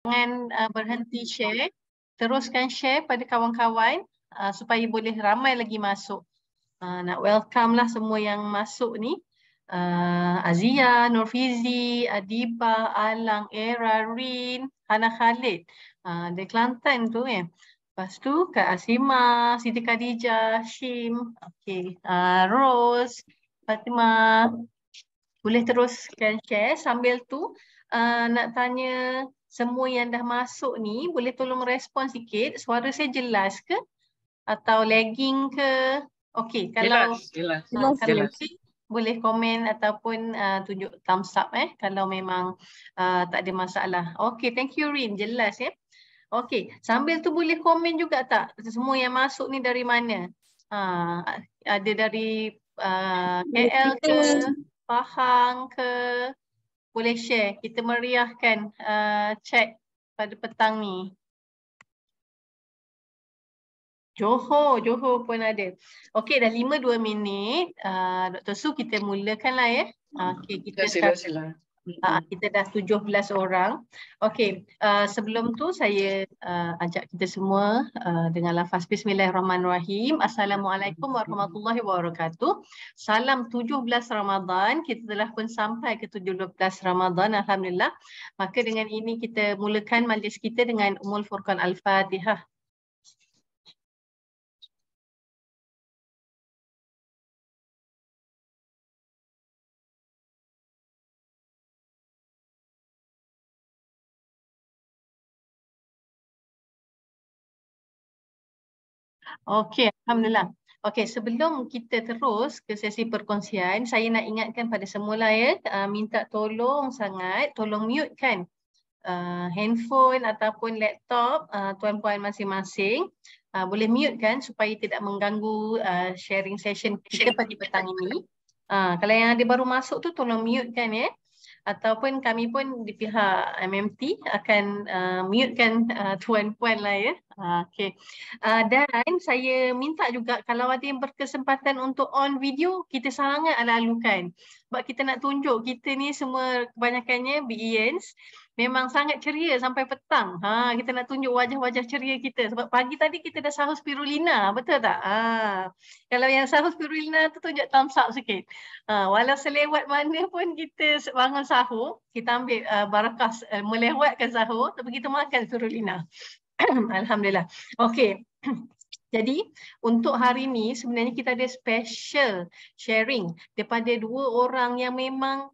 Jangan berhenti share, teruskan share pada kawan-kawan supaya boleh ramai lagi masuk. Nak welcome lah semua yang masuk ni. Azia, Nurfizi, Adiba, Alang, Era, Rin, Hana Khalid. Dari Kelantan tu kan. Lepas tu Kak Asima, Siti Khadijah, Shim, okay. Rose, Fatimah. Boleh teruskan share. Sambil tu nak tanya semua yang dah masuk ni, boleh tolong respon sikit. Suara saya jelas ke? Atau lagging ke? Okey, kalau jelas. Okay, boleh komen ataupun tunjuk thumbs up kalau memang tak ada masalah. Okey, thank you Rin, jelas ya. Okey, sambil tu boleh komen juga tak? Semua yang masuk ni dari mana? Ada dari KL ke? Pahang ke? Boleh share, kita meriahkan chat pada petang ni. Johor pun ada. Okey, dah 5-2 minit. Dr. Su, kita mulakanlah ya. Okey, kita Sila. Kita dah 17 orang. Okey, sebelum tu saya ajak kita semua dengan lafaz Bismillahirrahmanirrahim. Assalamualaikum warahmatullahi wabarakatuh. Salam 17 Ramadan. Kita telah pun sampai ke 17 Ramadan, alhamdulillah. Maka dengan ini kita mulakan majlis kita dengan Ummul Furqan Al-Fatihah. Okey, alhamdulillah. Okey, sebelum kita terus ke sesi perkongsian, saya nak ingatkan pada semula ya, minta tolong sangat, tolong mute kan handphone ataupun laptop tuan-puan masing-masing. Boleh mute kan supaya tidak mengganggu sharing session kita pada petang ini. Kalau yang ada baru masuk tu tolong mute kan ya. Ataupun kami pun di pihak MMT akan mute-kan tuan-puan lah ya. Okay. Dan saya minta juga kalau ada yang berkesempatan untuk on video, kita sangat ala-alukan. Sebab kita nak tunjuk kita ni semua kebanyakannya BENs memang sangat ceria sampai petang. Kita nak tunjuk wajah-wajah ceria kita. Sebab pagi tadi kita dah sahur spirulina, betul tak? Kalau yang sahur spirulina tu tunjuk thumbs up sikit. Walau selewat mana pun kita bangun sahur, kita ambil barakah melewatkan sahur, tapi kita makan spirulina. Alhamdulillah. Okey. Jadi untuk hari ni sebenarnya kita ada special sharing daripada dua orang yang memang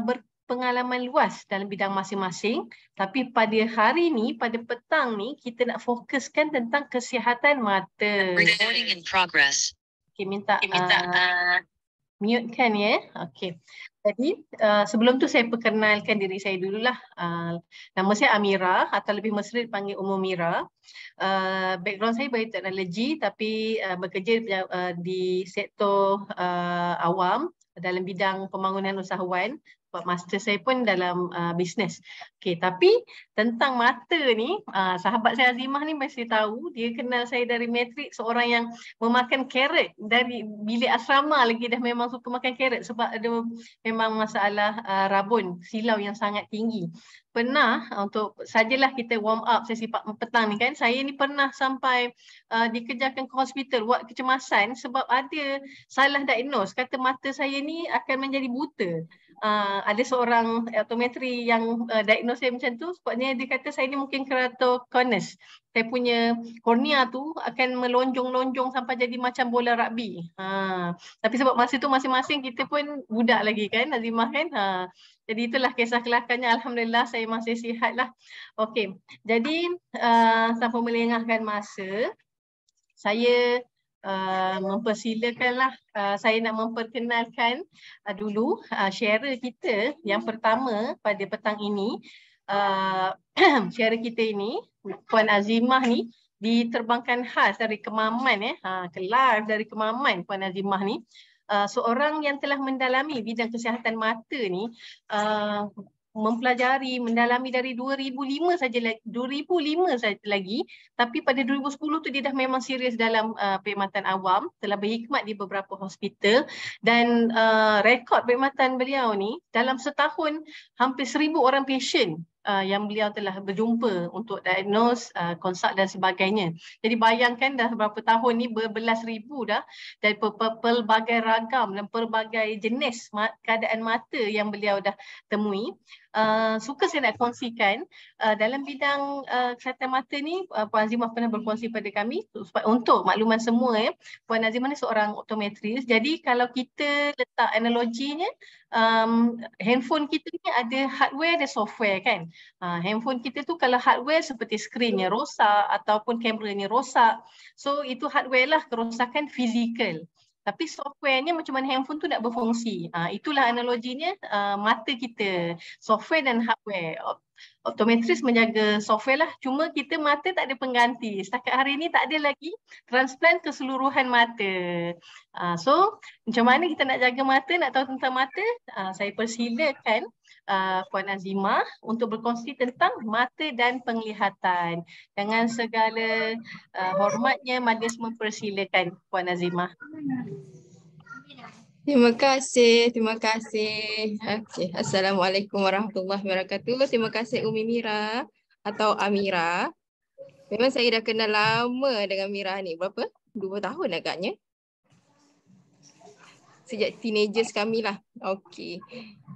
berpengalaman luas dalam bidang masing-masing. Tapi pada hari ni, pada petang ni, kita nak fokuskan tentang kesihatan mata. Recording in progress. Okay, minta mute kan ya. Okey. Jadi sebelum tu saya perkenalkan diri saya dululah. Nama saya Amira atau lebih mesra dipanggil Ummu Mira. Background saya bioteknologi tapi bekerja di sektor awam dalam bidang pembangunan usahawan. Sebab master saya pun dalam bisnes. Okey, tapi tentang mata ni, sahabat saya Azimah ni mesti tahu, dia kenal saya dari matrik, seorang yang memakan carrot dari bilik asrama lagi dah memang suka makan carrot sebab ada memang masalah rabun, silau yang sangat tinggi. Pernah untuk sajalah kita warm up sesi petang ni kan, saya ni pernah sampai dikejarkan ke hospital buat kecemasan sebab ada salah diagnose, kata mata saya ni akan menjadi buta. Ada seorang optometri yang diagnose saya macam tu, sebabnya dia kata saya ni mungkin keratoconus. Saya punya kornea tu akan melonjong-lonjong sampai jadi macam bola rugby. Tapi sebab masa tu masing-masing kita pun budak lagi kan, Azimah kan. Jadi itulah kisah kelakarnya. Alhamdulillah saya masih sihat lah. Okey, jadi tanpa melengahkan masa, saya mempersilakanlah saya nak memperkenalkan dulu sharer kita yang pertama pada petang ini. Sharer kita ini, Puan Azimah ni, diterbangkan khas dari Kemaman kelas dari Kemaman Puan Azimah ni. Seorang yang telah mendalami bidang kesihatan mata ni, mendalami dari 2005 saja lagi, tapi pada 2010 tu dia dah memang serius dalam perkhidmatan awam, telah berkhidmat di beberapa hospital dan rekod perkhidmatan beliau ni dalam setahun hampir 1000 orang patient yang beliau telah berjumpa untuk diagnose, consult dan sebagainya. Jadi bayangkan dah berapa tahun ni, berbelas ribu dah, dari pelbagai ragam dan pelbagai jenis keadaan mata yang beliau dah temui. Suka saya nak kongsikan dalam bidang kesihatan mata ni, Puan Azimah pernah berkongsi pada kami untuk makluman semua, Puan Azimah ni seorang optometris. Jadi kalau kita letak analoginya, handphone kita ni ada hardware dan software kan. Handphone kita tu kalau hardware seperti skrinnya rosak ataupun kameranya rosak, so itu hardware lah, kerosakan fizikal. Tapi softwarenya macam mana handphone tu nak berfungsi. Itulah analoginya mata kita, software dan hardware. Optometris menjaga software lah, cuma kita mata tak ada pengganti. Setakat hari ni tak ada lagi transplant keseluruhan mata. So macam mana kita nak jaga mata, nak tahu tentang mata, saya persilakan Puan Azimah untuk berkongsi tentang mata dan penglihatan. Dengan segala hormatnya, Majlis mempersilakan Puan Azimah. Terima kasih, terima kasih. Okay. Assalamualaikum warahmatullahi wabarakatuh. Terima kasih Umi Mira atau Amira. Memang saya dah kenal lama dengan Mira ni. Berapa? 2 tahun agaknya. Sejak teenagers kami lah. Okey.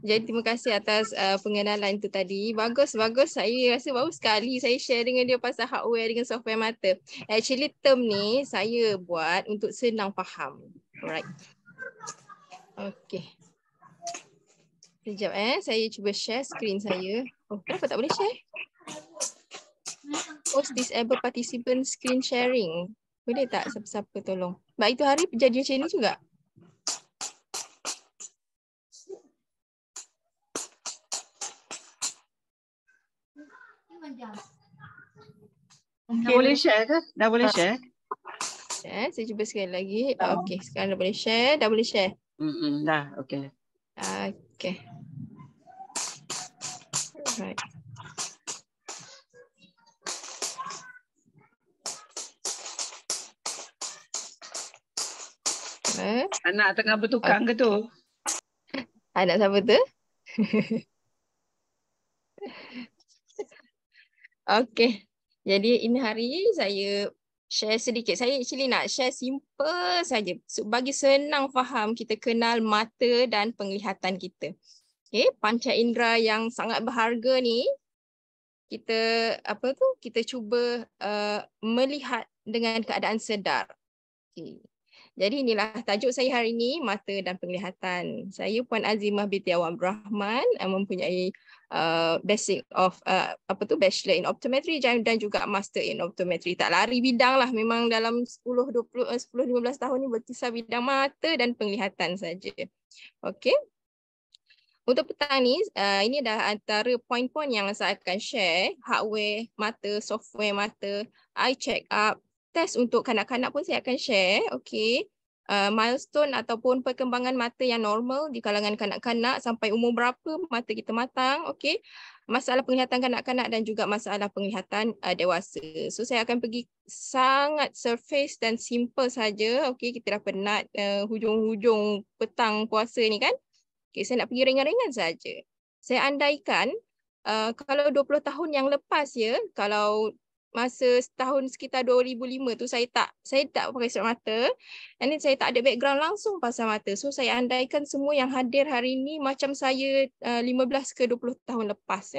Jadi terima kasih atas pengenalan tu tadi. Bagus. Saya rasa bagus sekali saya share dengan dia pasal hardware dengan software mata. Actually term ni saya buat untuk senang faham. Alright. Okey. Sekejap saya cuba share screen saya. Oh, kenapa tak boleh share? Post disable participant screen sharing. Boleh tak siapa-siapa tolong? Mbak itu hari jadi macam ni juga? Dah boleh share ke? Dah boleh share? Saya cuba sekali lagi. Okey, sekarang dah boleh share. Dah boleh share. Dah, okey. Okey. Alright. Anak tengah bertukang ke tu? Anak siapa tu? Okey. Jadi ini hari saya share sedikit. Saya actually nak share simple saja bagi senang faham kita kenal mata dan penglihatan kita. Okey, panca indera yang sangat berharga ni kita kita cuba melihat dengan keadaan sedar. Okey. Jadi inilah tajuk saya hari ini, mata dan penglihatan. Saya Puan Azimah binti Awang Abdul Rahman, mempunyai basic of bachelor in optometry dan juga master in optometry. Tak lari bidang lah, memang dalam 10-15 tahun ni berkisar bidang mata dan penglihatan saja. Okey. Untuk petang ni, ini dah antara poin-poin yang saya akan share. Hardware mata, software mata, eye check up, test untuk kanak-kanak pun saya akan share. Okey. Milestone ataupun perkembangan mata yang normal di kalangan kanak-kanak sampai umur berapa mata kita matang. Okey. Masalah penglihatan kanak-kanak dan juga masalah penglihatan dewasa. So saya akan pergi sangat surface dan simple saja. Okey, kita dah penat hujung-hujung petang puasa ni kan. Okey, saya nak pergi ringan-ringan saja. Saya andaikan kalau 20 tahun yang lepas kalau masa tahun sekitar 2005 tu saya tak pakai surat mata, dan saya tak ada background langsung pasal mata. So saya andaikan semua yang hadir hari ini macam saya 15 ke 20 tahun lepas.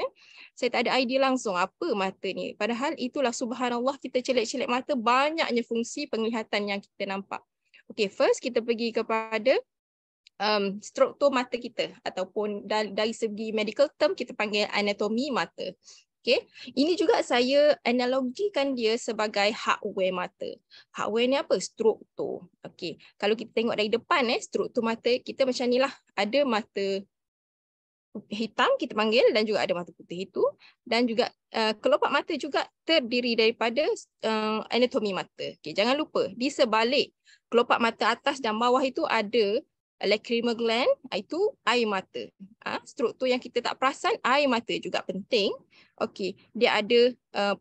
Saya tak ada idea langsung apa mata ni. Padahal itulah subhanallah, kita celek-celek mata banyaknya fungsi penglihatan yang kita nampak. Okay, first kita pergi kepada struktur mata kita ataupun dari segi medical term kita panggil anatomi mata. Okay. Ini juga saya analogikan dia sebagai hardware mata. Hardware ni apa? Struktur. Okay. Kalau kita tengok dari depan struktur mata kita macam ni lah. Ada mata hitam kita panggil dan juga ada mata putih itu, dan juga kelopak mata juga terdiri daripada anatomi mata. Okay. Jangan lupa di sebalik kelopak mata atas dan bawah itu ada lacrimal gland, itu air mata. Struktur yang kita tak perasan, air mata juga penting. Okey, dia ada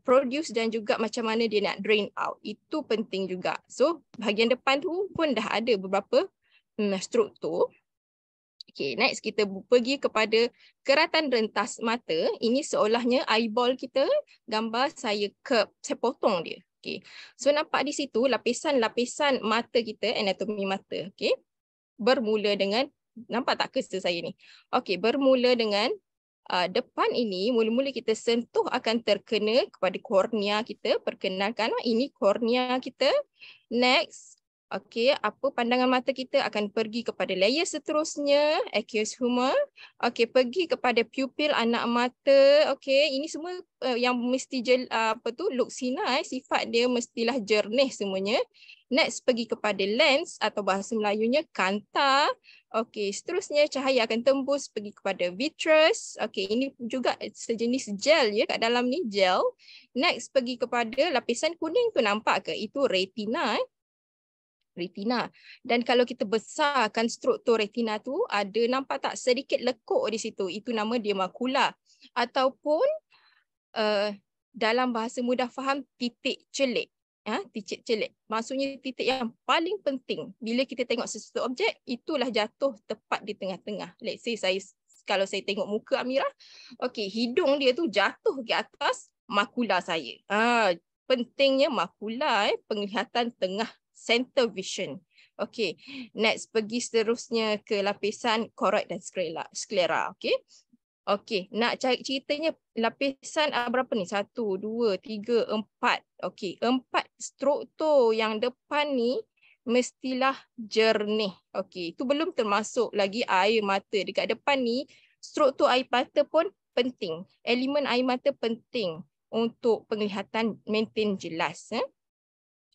produce dan juga macam mana dia nak drain out. Itu penting juga. So, bahagian depan tu pun dah ada beberapa struktur. Okay, next kita pergi kepada keratan rentas mata. Ini seolahnya eyeball kita, gambar saya potong dia. Okay. So nampak di situ lapisan-lapisan mata kita, anatomi mata. Okay. Bermula dengan, nampak tak cursor saya ni? Okay, bermula dengan depan ini, mula-mula kita sentuh akan terkena kepada kornea kita. Perkenalkan, ini kornea kita. Next, okey, apa pandangan mata kita akan pergi kepada layer seterusnya, aqueous humor. Okey, pergi kepada pupil anak mata. Okey, ini semua yang mesti luksina, sifat dia mestilah jernih semuanya. Next, pergi kepada lens atau bahasa Melayunya kanta. Okey, seterusnya cahaya akan tembus pergi kepada vitreous. Okey, ini juga sejenis gel ya, kat dalam ni gel. Next, pergi kepada lapisan kuning tu, nampak ke? Itu retina. Retina. Dan kalau kita besarkan struktur retina tu, ada nampak tak sedikit lekuk di situ? Itu nama dia makula. Ataupun dalam bahasa mudah faham, titik celik. Titik celik. Maksudnya titik yang paling penting. Bila kita tengok sesuatu objek, itulah jatuh tepat di tengah-tengah. Let's say kalau saya tengok muka Amirah, okey, hidung dia tu jatuh ke atas makula saya. Pentingnya makula, penglihatan tengah, center vision. Okey, next pergi seterusnya ke lapisan choroid dan sklera. Okey. Okey, nak cari ceritanya lapisan berapa ni? 1, 2, 3, 4. Okey, 4 struktur yang depan ni mestilah jernih. Okey, itu belum termasuk lagi air mata. Dekat depan ni, struktur air mata pun penting. Elemen air mata penting untuk penglihatan maintain jelas.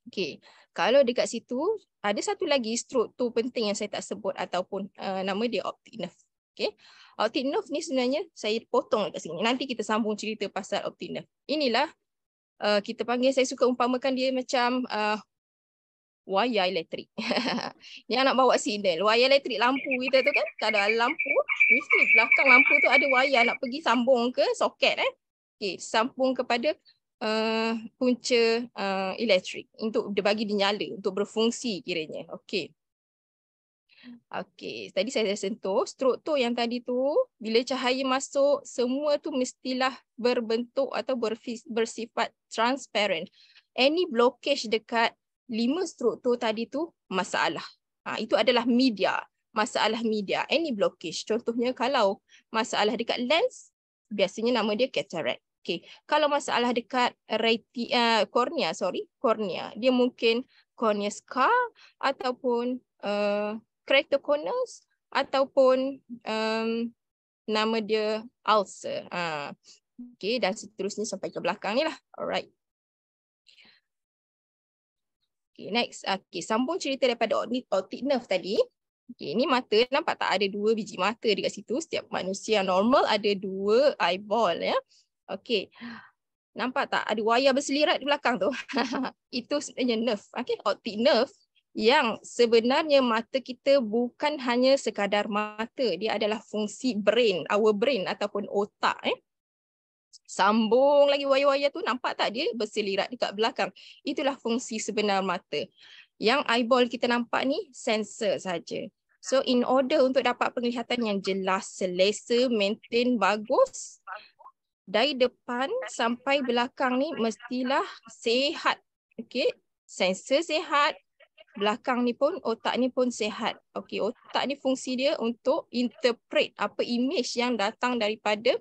Okey, kalau dekat situ ada satu lagi struktur penting yang saya tak sebut ataupun nama dia optic nerve. Okey, optic nerve ni sebenarnya saya potong dekat sini. Nanti kita sambung cerita pasal optic nerve. Inilah kita panggil, saya suka umpamakan dia macam wayar elektrik. Ni anak bawa signal. Wayar elektrik lampu kita tu kan, kalau ada lampu, mesti belakang lampu tu ada wayar nak pergi sambung ke soket. Okey, sambung kepada punca elektrik untuk dia bagi dia nyala, untuk berfungsi kiranya. Okey. Okey, tadi saya dah sentuh struktur yang tadi tu, bila cahaya masuk, semua tu mestilah berbentuk atau bersifat transparent. Any blockage dekat 5 struktur tadi tu masalah. Itu adalah media, masalah media. Any blockage. Contohnya kalau masalah dekat lens, biasanya nama dia cataract. Okey, kalau masalah dekat cornea, dia mungkin cornea scar ataupun keratoconus ataupun nama dia ulcer. Okey, dan seterusnya sampai ke belakang ni lah. Alright. Okay, next. Okay, sambung cerita daripada optic nerve tadi. Okay, ini mata, nampak tak ada 2 biji mata dekat situ. Setiap manusia normal ada 2 eyeball ya. Okay, nampak tak ada wayar berselirat di belakang tu? Itu sebenarnya nerve. Okay, optic nerve yang sebenarnya mata kita bukan hanya sekadar mata. Dia adalah fungsi brain, our brain ataupun otak. Sambung lagi wayar-wayar tu, nampak tak dia berselirat dekat belakang. Itulah fungsi sebenar mata. Yang eyeball kita nampak ni sensor saja. So in order untuk dapat penglihatan yang jelas, selesa, maintain bagus, dari depan sampai belakang ni mestilah sihat. Okey, sensor sihat, belakang ni pun, otak ni pun sihat. Okey, otak ni fungsi dia untuk interpret apa image yang datang daripada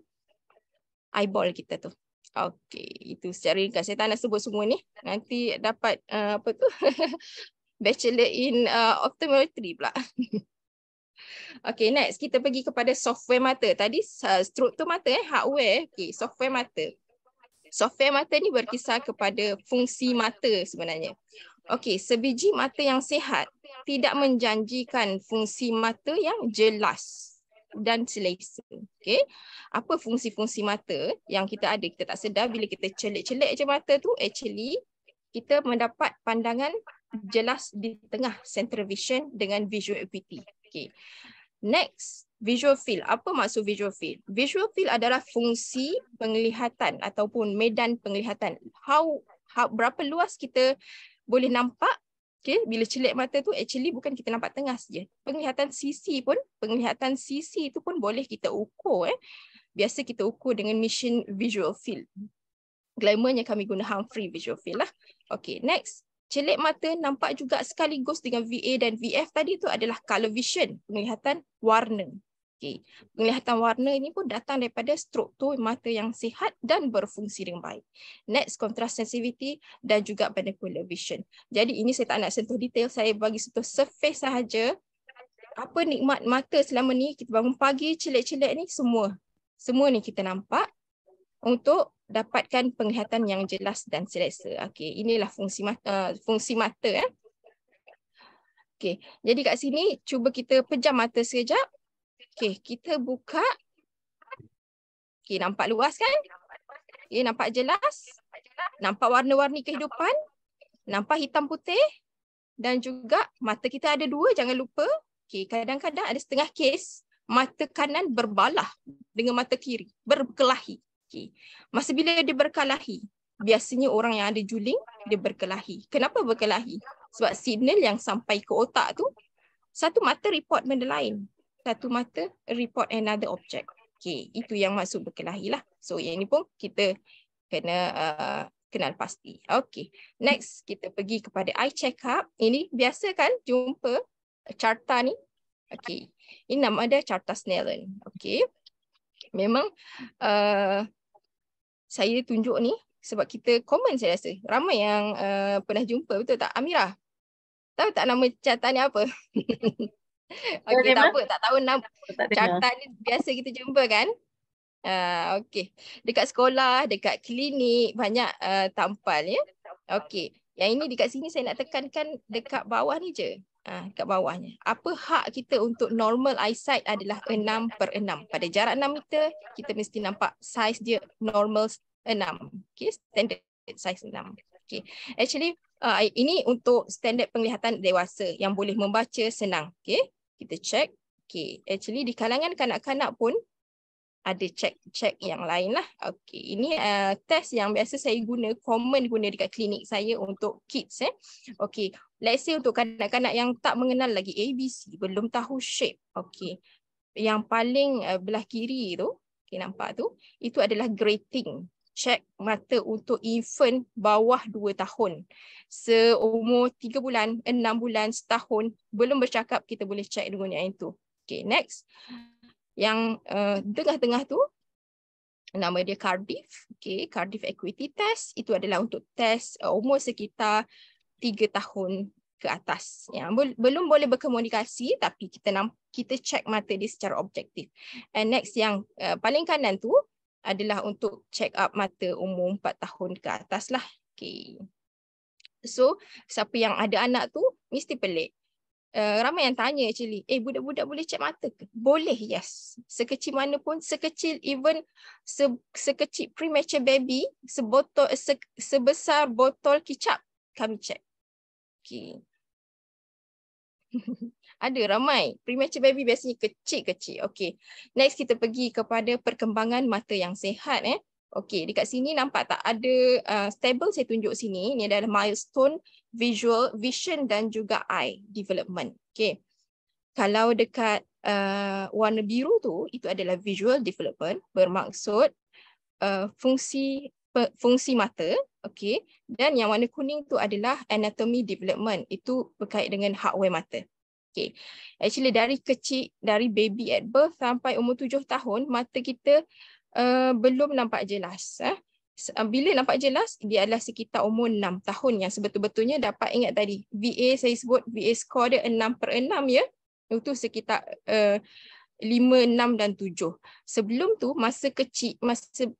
eyeball kita tu. Okey, itu secara ringkas. Saya tak nak sebut semua ni. Nanti dapat bachelor in optometry pula. Okey, next kita pergi kepada software mata. Tadi struktur mata, hardware. Okey, software mata. Software mata ni berkisar kepada fungsi mata sebenarnya. Okey, sebiji mata yang sihat tidak menjanjikan fungsi mata yang jelas dan selesa. Okey, apa fungsi-fungsi mata yang kita ada, kita tak sedar bila kita celik-celik je mata tu, actually kita mendapat pandangan jelas di tengah center vision dengan visual acuity. Okey, next, visual field. Apa maksud visual field? Visual field adalah fungsi penglihatan ataupun medan penglihatan. Berapa luas kita boleh nampak Okay, bila celik mata tu actually bukan kita nampak tengah saja. Penglihatan sisi itu pun boleh kita ukur. Biasa kita ukur dengan machine visual field. Glamournya kami guna Humphrey visual field lah. Okay, next. Celik mata nampak juga sekaligus dengan VA dan VF tadi tu adalah color vision, penglihatan warna. Okay. Penglihatan warna ini pun datang daripada struktur mata yang sihat dan berfungsi dengan baik. Next, contrast sensitivity dan juga binocular vision. Jadi ini saya tak nak sentuh detail, saya bagi sentuh surface sahaja. Apa nikmat mata selama ni, kita bangun pagi, celik-celik ni semua ni kita nampak untuk dapatkan penglihatan yang jelas dan selesa. Okey, inilah fungsi mata. Okey, jadi kat sini cuba kita pejam mata sekejap. Okey, kita buka. Okey, nampak luas kan? Okey, nampak jelas? Nampak warna-warni kehidupan? Nampak hitam putih? Dan juga mata kita ada dua, jangan lupa. Okey, kadang-kadang ada setengah kes mata kanan berbalah dengan mata kiri, berkelahi. Okey. Masa bila dia berkelahi, biasanya orang yang ada juling, dia berkelahi. Kenapa berkelahi? Sebab signal yang sampai ke otak tu, satu mata report benda lain. Satu mata report another object. Okay, itu yang maksud berkelahi lah. So yang ni pun kita kena kenal pasti. Okay, next kita pergi kepada eye check up. Ini biasa kan jumpa carta ni. Okay, ini nama dia carta Snellen. Okay, memang saya tunjuk ni sebab kita common saya rasa. Ramai yang pernah jumpa, betul tak Amira? Tahu tak nama carta ni apa? Okey, tak apa, tak tahu nama. Carta ni biasa kita jumpa kan? Okey. Dekat sekolah, dekat klinik banyak tampal ya. Okey. Yang ini dekat sini saya nak tekankan dekat bawah ni je. Dekat bawahnya. Apa hak kita untuk normal eyesight adalah 6/6. Pada jarak 6 meter, kita mesti nampak saiz dia normal 6. Okey, standard saiz 6. Okey. Actually, ini untuk standard penglihatan dewasa yang boleh membaca senang. Okey. Kita check. Okay. Actually di kalangan kanak-kanak pun ada check yang lain lah. Okay. Ini test yang biasa saya common guna dekat klinik saya untuk kids. Okay. Let's say untuk kanak-kanak yang tak mengenal lagi ABC, belum tahu shape. Okay. Yang paling belah kiri tu, okay, nampak tu, itu adalah grating. Check mata untuk infant bawah 2 tahun. Seumur 3 bulan, 6 bulan, setahun, belum bercakap, kita boleh check dengan yang itu. Okay, next. Yang tengah-tengah tu, nama dia Cardiff. Okay, Cardiff Acuity Test. Itu adalah untuk test umur sekitar 3 tahun ke atas. Yang belum boleh berkomunikasi, tapi kita check mata dia secara objektif. And next, yang paling kanan tu, adalah untuk check up mata umur 4 tahun ke atas lah. Okay. So, siapa yang ada anak tu, mesti pelik. Ramai yang tanya actually, budak-budak boleh check mata ke? Boleh, yes. Sekecil mana pun, sekecil even sekecil premature baby, sebesar botol kicap, kami check. Okay. Ada ramai. Premature baby biasanya kecil-kecil. Okey. Next kita pergi kepada perkembangan mata yang sihat. Okey, dekat sini nampak tak ada stable saya tunjuk sini. Ini adalah milestone vision dan juga eye development. Okey. Kalau dekat warna biru tu, itu adalah visual development, bermaksud fungsi mata. Okey. Dan yang warna kuning tu adalah anatomy development. Itu berkait dengan hardware mata. Okay. Actually dari kecil, dari baby at birth sampai umur 7 tahun, mata kita belum nampak jelas. Bila nampak jelas, dia adalah sekitar umur 6 tahun yang sebetul-betulnya dapat ingat tadi. VA saya sebut, VA score dia 6/6 ya. Itu sekitar 5, 6 dan 7. Sebelum tu, masa kecil,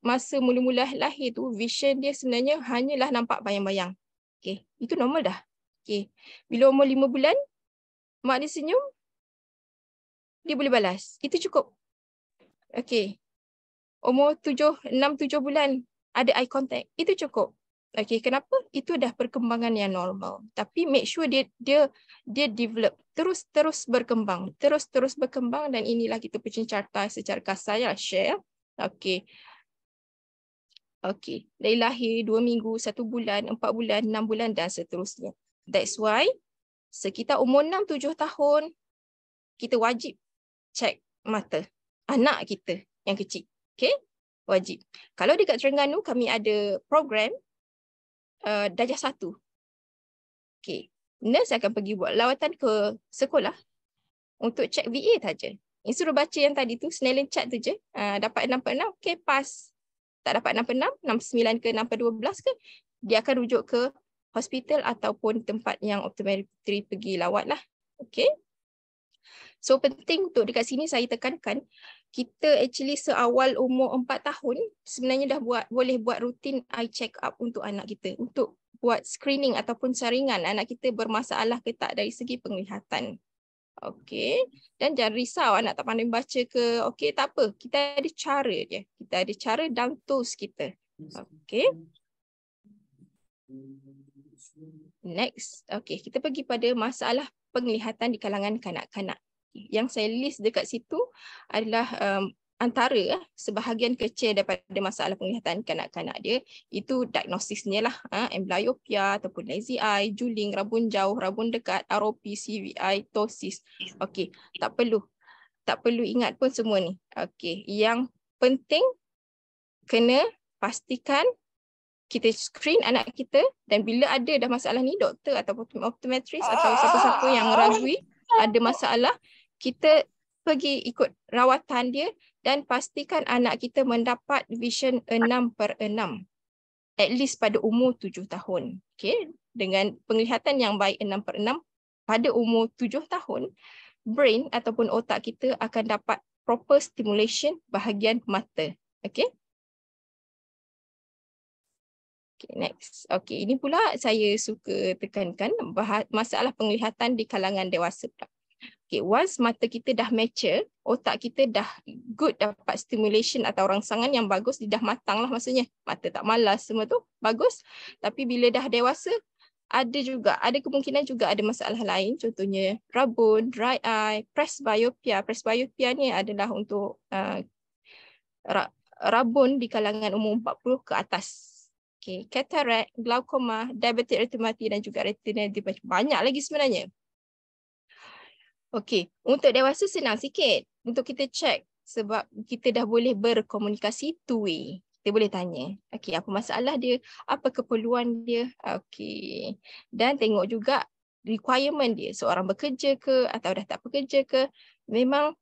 masa mula-mula lahir tu, vision dia sebenarnya hanyalah nampak bayang-bayang. Okay. Itu normal dah. Okay. Bila umur 5 bulan, mak dia senyum, dia boleh balas. Itu cukup. Okey. Umur 6, 7 bulan, ada eye contact. Itu cukup. Okey, kenapa? Itu dah perkembangan yang normal. Tapi make sure dia develop. Terus berkembang. Terus berkembang dan inilah kita punya carta secara kasar ya, share. Okey. Okey. Dari lahir 2 minggu, 1 bulan, 4 bulan, 6 bulan dan seterusnya. That's why sekitar umur 6-7 tahun, kita wajib cek mata anak kita yang kecil. Okay? Wajib. Kalau dekat Terengganu, kami ada program darjah 1. Okay. Nurse akan pergi buat lawatan ke sekolah untuk cek VA saja. Yang suruh baca yang tadi tu, Snellen chart tu je. Dapat 6.6, okay, pass. Tak dapat 6.6, 6.9 ke 6.12 ke, dia akan rujuk ke hospital ataupun tempat yang optometri pergi lawat lah. Okay. So penting untuk dekat sini saya tekankan, kita actually seawal umur 4 tahun sebenarnya dah boleh buat rutin eye check up untuk anak kita, untuk buat screening ataupun saringan anak kita bermasalah ke tak dari segi penglihatan. Okey, dan jangan risau anak tak pandai baca ke, okey tak apa, kita ada cara dia. Kita ada cara down tools kita. Okey. Next, okey, kita pergi pada masalah penglihatan di kalangan kanak-kanak. Yang saya list dekat situ adalah antara sebahagian kecil daripada masalah penglihatan kanak-kanak dia, itu diagnosisnya lah, amblyopia ataupun lazy eye, juling, rabun jauh, rabun dekat, ROP, CVI, ptosis. Okey, tak perlu ingat pun semua ni. Okey, yang penting kena pastikan kita screen anak kita, dan bila ada dah masalah ni, doktor ataupun optometris atau siapa-siapa yang ragui ada masalah, kita pergi ikut rawatan dia dan pastikan anak kita mendapat vision 6/6. At least pada umur 7 tahun. Okay? Dengan penglihatan yang baik 6/6, pada umur 7 tahun, brain ataupun otak kita akan dapat proper stimulation bahagian mata. Okay? Okay, next. Okay, ini pula saya suka tekankan masalah penglihatan di kalangan dewasa pula. Okay, once mata kita dah mature, otak kita dah good dapat stimulation atau rangsangan yang bagus, dia dah matang lah maksudnya. Mata tak malas, semua tu bagus. Tapi bila dah dewasa, ada kemungkinan juga ada masalah lain, contohnya rabun, dry eye, presbyopia. Presbyopia ni adalah untuk rabun di kalangan umur 40 ke atas. Okay, cataract, glaukoma, diabetic retinopathy dan juga retinal detachment. Banyak lagi sebenarnya. Okey, untuk dewasa senang sikit untuk kita check sebab kita dah boleh berkomunikasi two way. Kita boleh tanya, okey, apa masalah dia, apa keperluan dia. Okey. Dan tengok juga requirement dia, seorang bekerja ke atau dah tak bekerja ke. Memang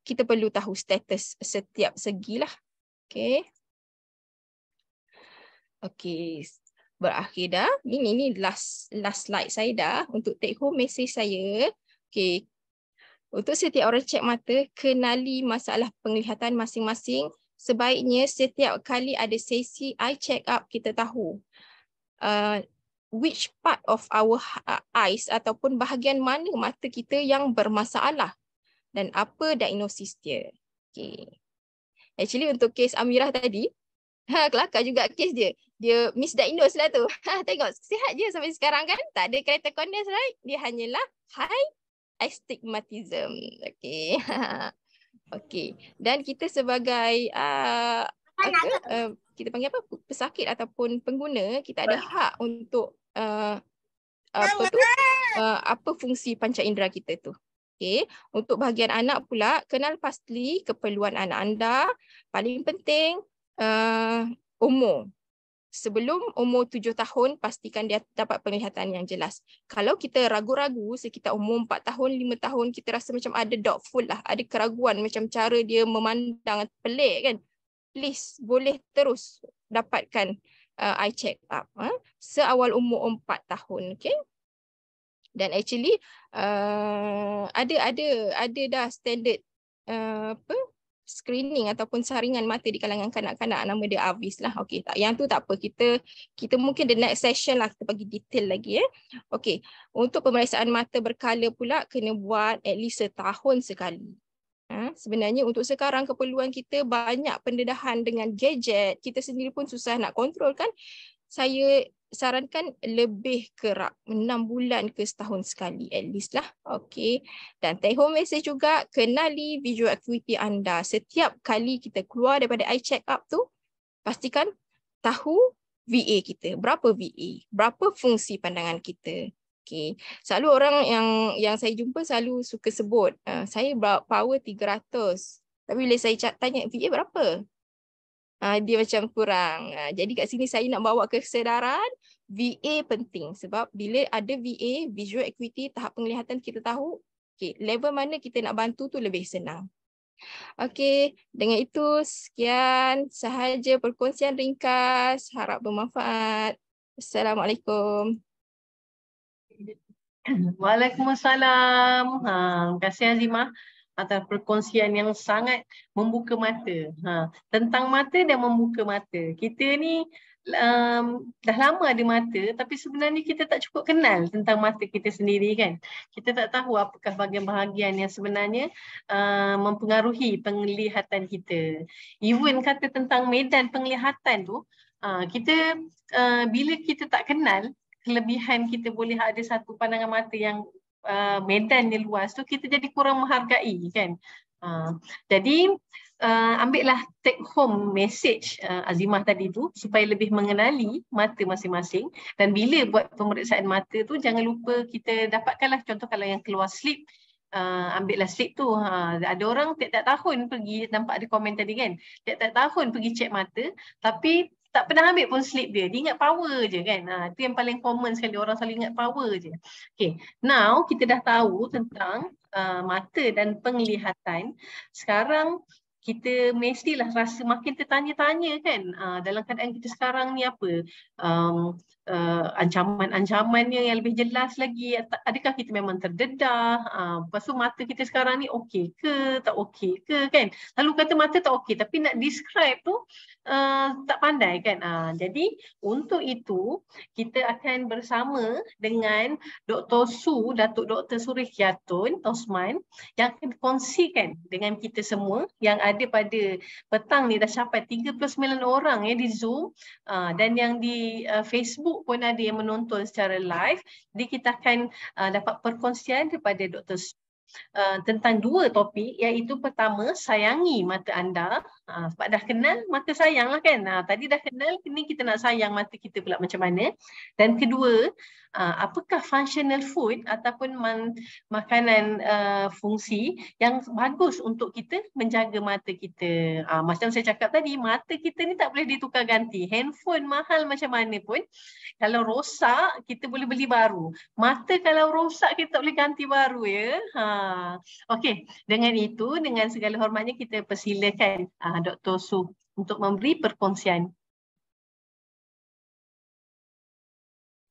kita perlu tahu status setiap segilah. Okey. Okey. Berakhir dah. Ini last slide saya dah untuk take home message saya. Okay. Untuk setiap orang cek mata, kenali masalah penglihatan masing-masing. Sebaiknya setiap kali ada sesi eye check up, kita tahu which part of our eyes ataupun bahagian mana mata kita yang bermasalah dan apa diagnosis dia. Okay. Actually untuk kes Amirah tadi, kelakar juga kes dia. Dia misdiagnose lah tu. Tengok, sihat je sampai sekarang kan. Tak ada keratoconus, right? Dia hanyalah high astigmatism. Okay. Okay. Dan kita sebagai kita panggil apa? Pesakit ataupun pengguna, kita ada hak untuk apa fungsi panca indera kita tu. Okay. Untuk bahagian anak pula, kenal pasti keperluan anak anda. Paling penting, umur. Sebelum umur 7 tahun, pastikan dia dapat penglihatan yang jelas. Kalau kita ragu-ragu sekitar umur 4 tahun, 5 tahun, kita rasa macam ada doubtful lah, ada keraguan macam cara dia memandang pelik kan. Please, boleh terus dapatkan eye check up seawal umur 4 tahun. Okay? Dan actually, ada dah standard screening ataupun saringan mata di kalangan kanak-kanak, nama dia AVIS lah. Okey, tak, yang tu tak apa. Kita mungkin the next session lah kita bagi detail lagi Okey, untuk pemeriksaan mata berkala pula kena buat at least setahun sekali. Sebenarnya untuk sekarang keperluan kita banyak pendedahan dengan gadget, kita sendiri pun susah nak kontrol kan. Saya sarankan lebih kerap 6 bulan ke setahun sekali at least lah. Okey. Dan take home message juga, kenali visual acuity anda. Setiap kali kita keluar daripada eye check up tu, pastikan tahu VA kita. Berapa VA? Berapa fungsi pandangan kita? Okey. Selalu orang yang saya jumpa selalu suka sebut, saya power 300. Tapi bila saya tanya VA berapa? Dia macam kurang. Jadi kat sini saya nak bawa kesedaran VA penting sebab bila ada VA, visual acuity, tahap penglihatan kita tahu, okay, level mana kita nak bantu tu lebih senang. Okey, dengan itu sekian sahaja perkongsian ringkas. Harap bermanfaat. Assalamualaikum. Waalaikumsalam. Terima kasih Azimah atas perkongsian yang sangat membuka mata. Tentang mata dan membuka mata. Kita ni dah lama ada mata tapi sebenarnya kita tak cukup kenal tentang mata kita sendiri kan. Kita tak tahu apakah bahagian-bahagian yang sebenarnya mempengaruhi penglihatan kita. Even kata tentang medan penglihatan tu, kita bila kita tak kenal kelebihan kita boleh ada satu pandangan mata yang medannya luas tu, kita jadi kurang menghargai kan. Jadi ambillah take home message Azimah tadi tu supaya lebih mengenali mata masing-masing, dan bila buat pemeriksaan mata tu jangan lupa kita dapatkanlah contoh kalau yang keluar slip, ambillah slip tu. Ada orang tiap-tiap tahun pergi, nampak ada komen tadi kan, tiap-tiap tahun pergi cek mata tapi tak pernah ambil pun slip dia. Dia ingat power je kan. Itu yang paling common sekali. Orang selalu ingat power je. Okay. Now kita dah tahu tentang mata dan penglihatan. Sekarang kita mestilah rasa makin tertanya-tanya kan. Dalam keadaan kita sekarang ni apa? Ancaman-ancamannya yang lebih jelas lagi. Adakah kita memang terdedah? Lepas tu mata kita sekarang ni okey ke? Tak okey ke kan? Lalu kata mata tak okey tapi nak describe tu tak pandai kan. Jadi untuk itu kita akan bersama dengan Dr. Su, Datuk Dr. Surih Kyatun Osman yang akan kongsikan dengan kita semua yang ada pada petang ni. Dah sampai 39 orang ya di Zoom, dan yang di Facebook pun ada yang menonton secara live. Jadi kita akan dapat perkongsian daripada Dr. Su tentang dua topik, iaitu pertama, sayangi mata anda. Sebab dah kenal mata sayang lah kan. Tadi dah kenal, ni kita nak sayang mata kita pula macam mana. Dan kedua, apakah functional food ataupun makanan fungsi yang bagus untuk kita menjaga mata kita. Macam saya cakap tadi, mata kita ni tak boleh ditukar ganti. Handphone mahal macam mana pun, kalau rosak kita boleh beli baru. Mata kalau rosak kita tak boleh ganti baru ya. Okey, dengan itu, dengan segala hormatnya kita persilakan Dr. Su untuk memberi perkongsian.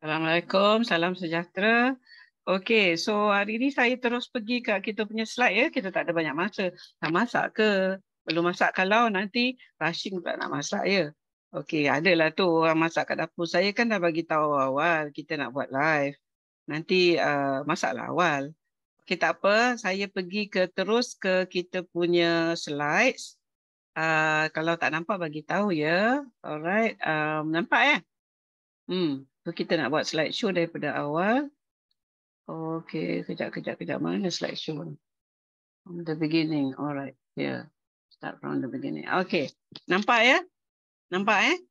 Assalamualaikum, salam sejahtera. Okey, so hari ni saya terus pergi kat kita punya slide ya. Kita tak ada banyak masa. Nak masak ke? Belum masak, kalau nanti rushing pula nak masak ya. Okey, adalah tu orang masak kat dapur. Saya kan dah bagi tahu awal kita nak buat live. Nanti masaklah awal. Okey, tak apa. Saya pergi terus ke kita punya slides. Kalau tak nampak bagi tahu ya. Alright. Nampak ya? So kita nak buat slideshow daripada awal. Okey, kejap. Mana slideshow? From the beginning. Alright. Yeah. Start from the beginning. Okey. Nampak ya? Nampak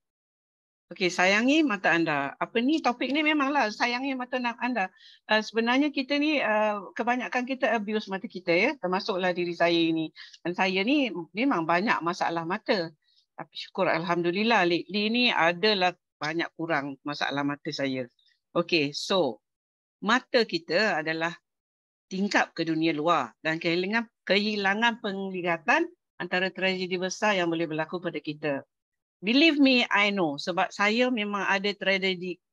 Okey, sayangi mata anda. Apa ni topik ni memanglah sayangi mata anda. Sebenarnya kita ni kebanyakan kita abuse mata kita ya, termasuklah diri saya ini. Dan saya ni memang banyak masalah mata. Tapi syukur alhamdulillah lately ni adalah banyak kurang masalah mata saya. Okey, so mata kita adalah tingkap ke dunia luar dan kehilangan penglihatan antara tragedi besar yang boleh berlaku pada kita. Believe me, I know. Sebab saya memang ada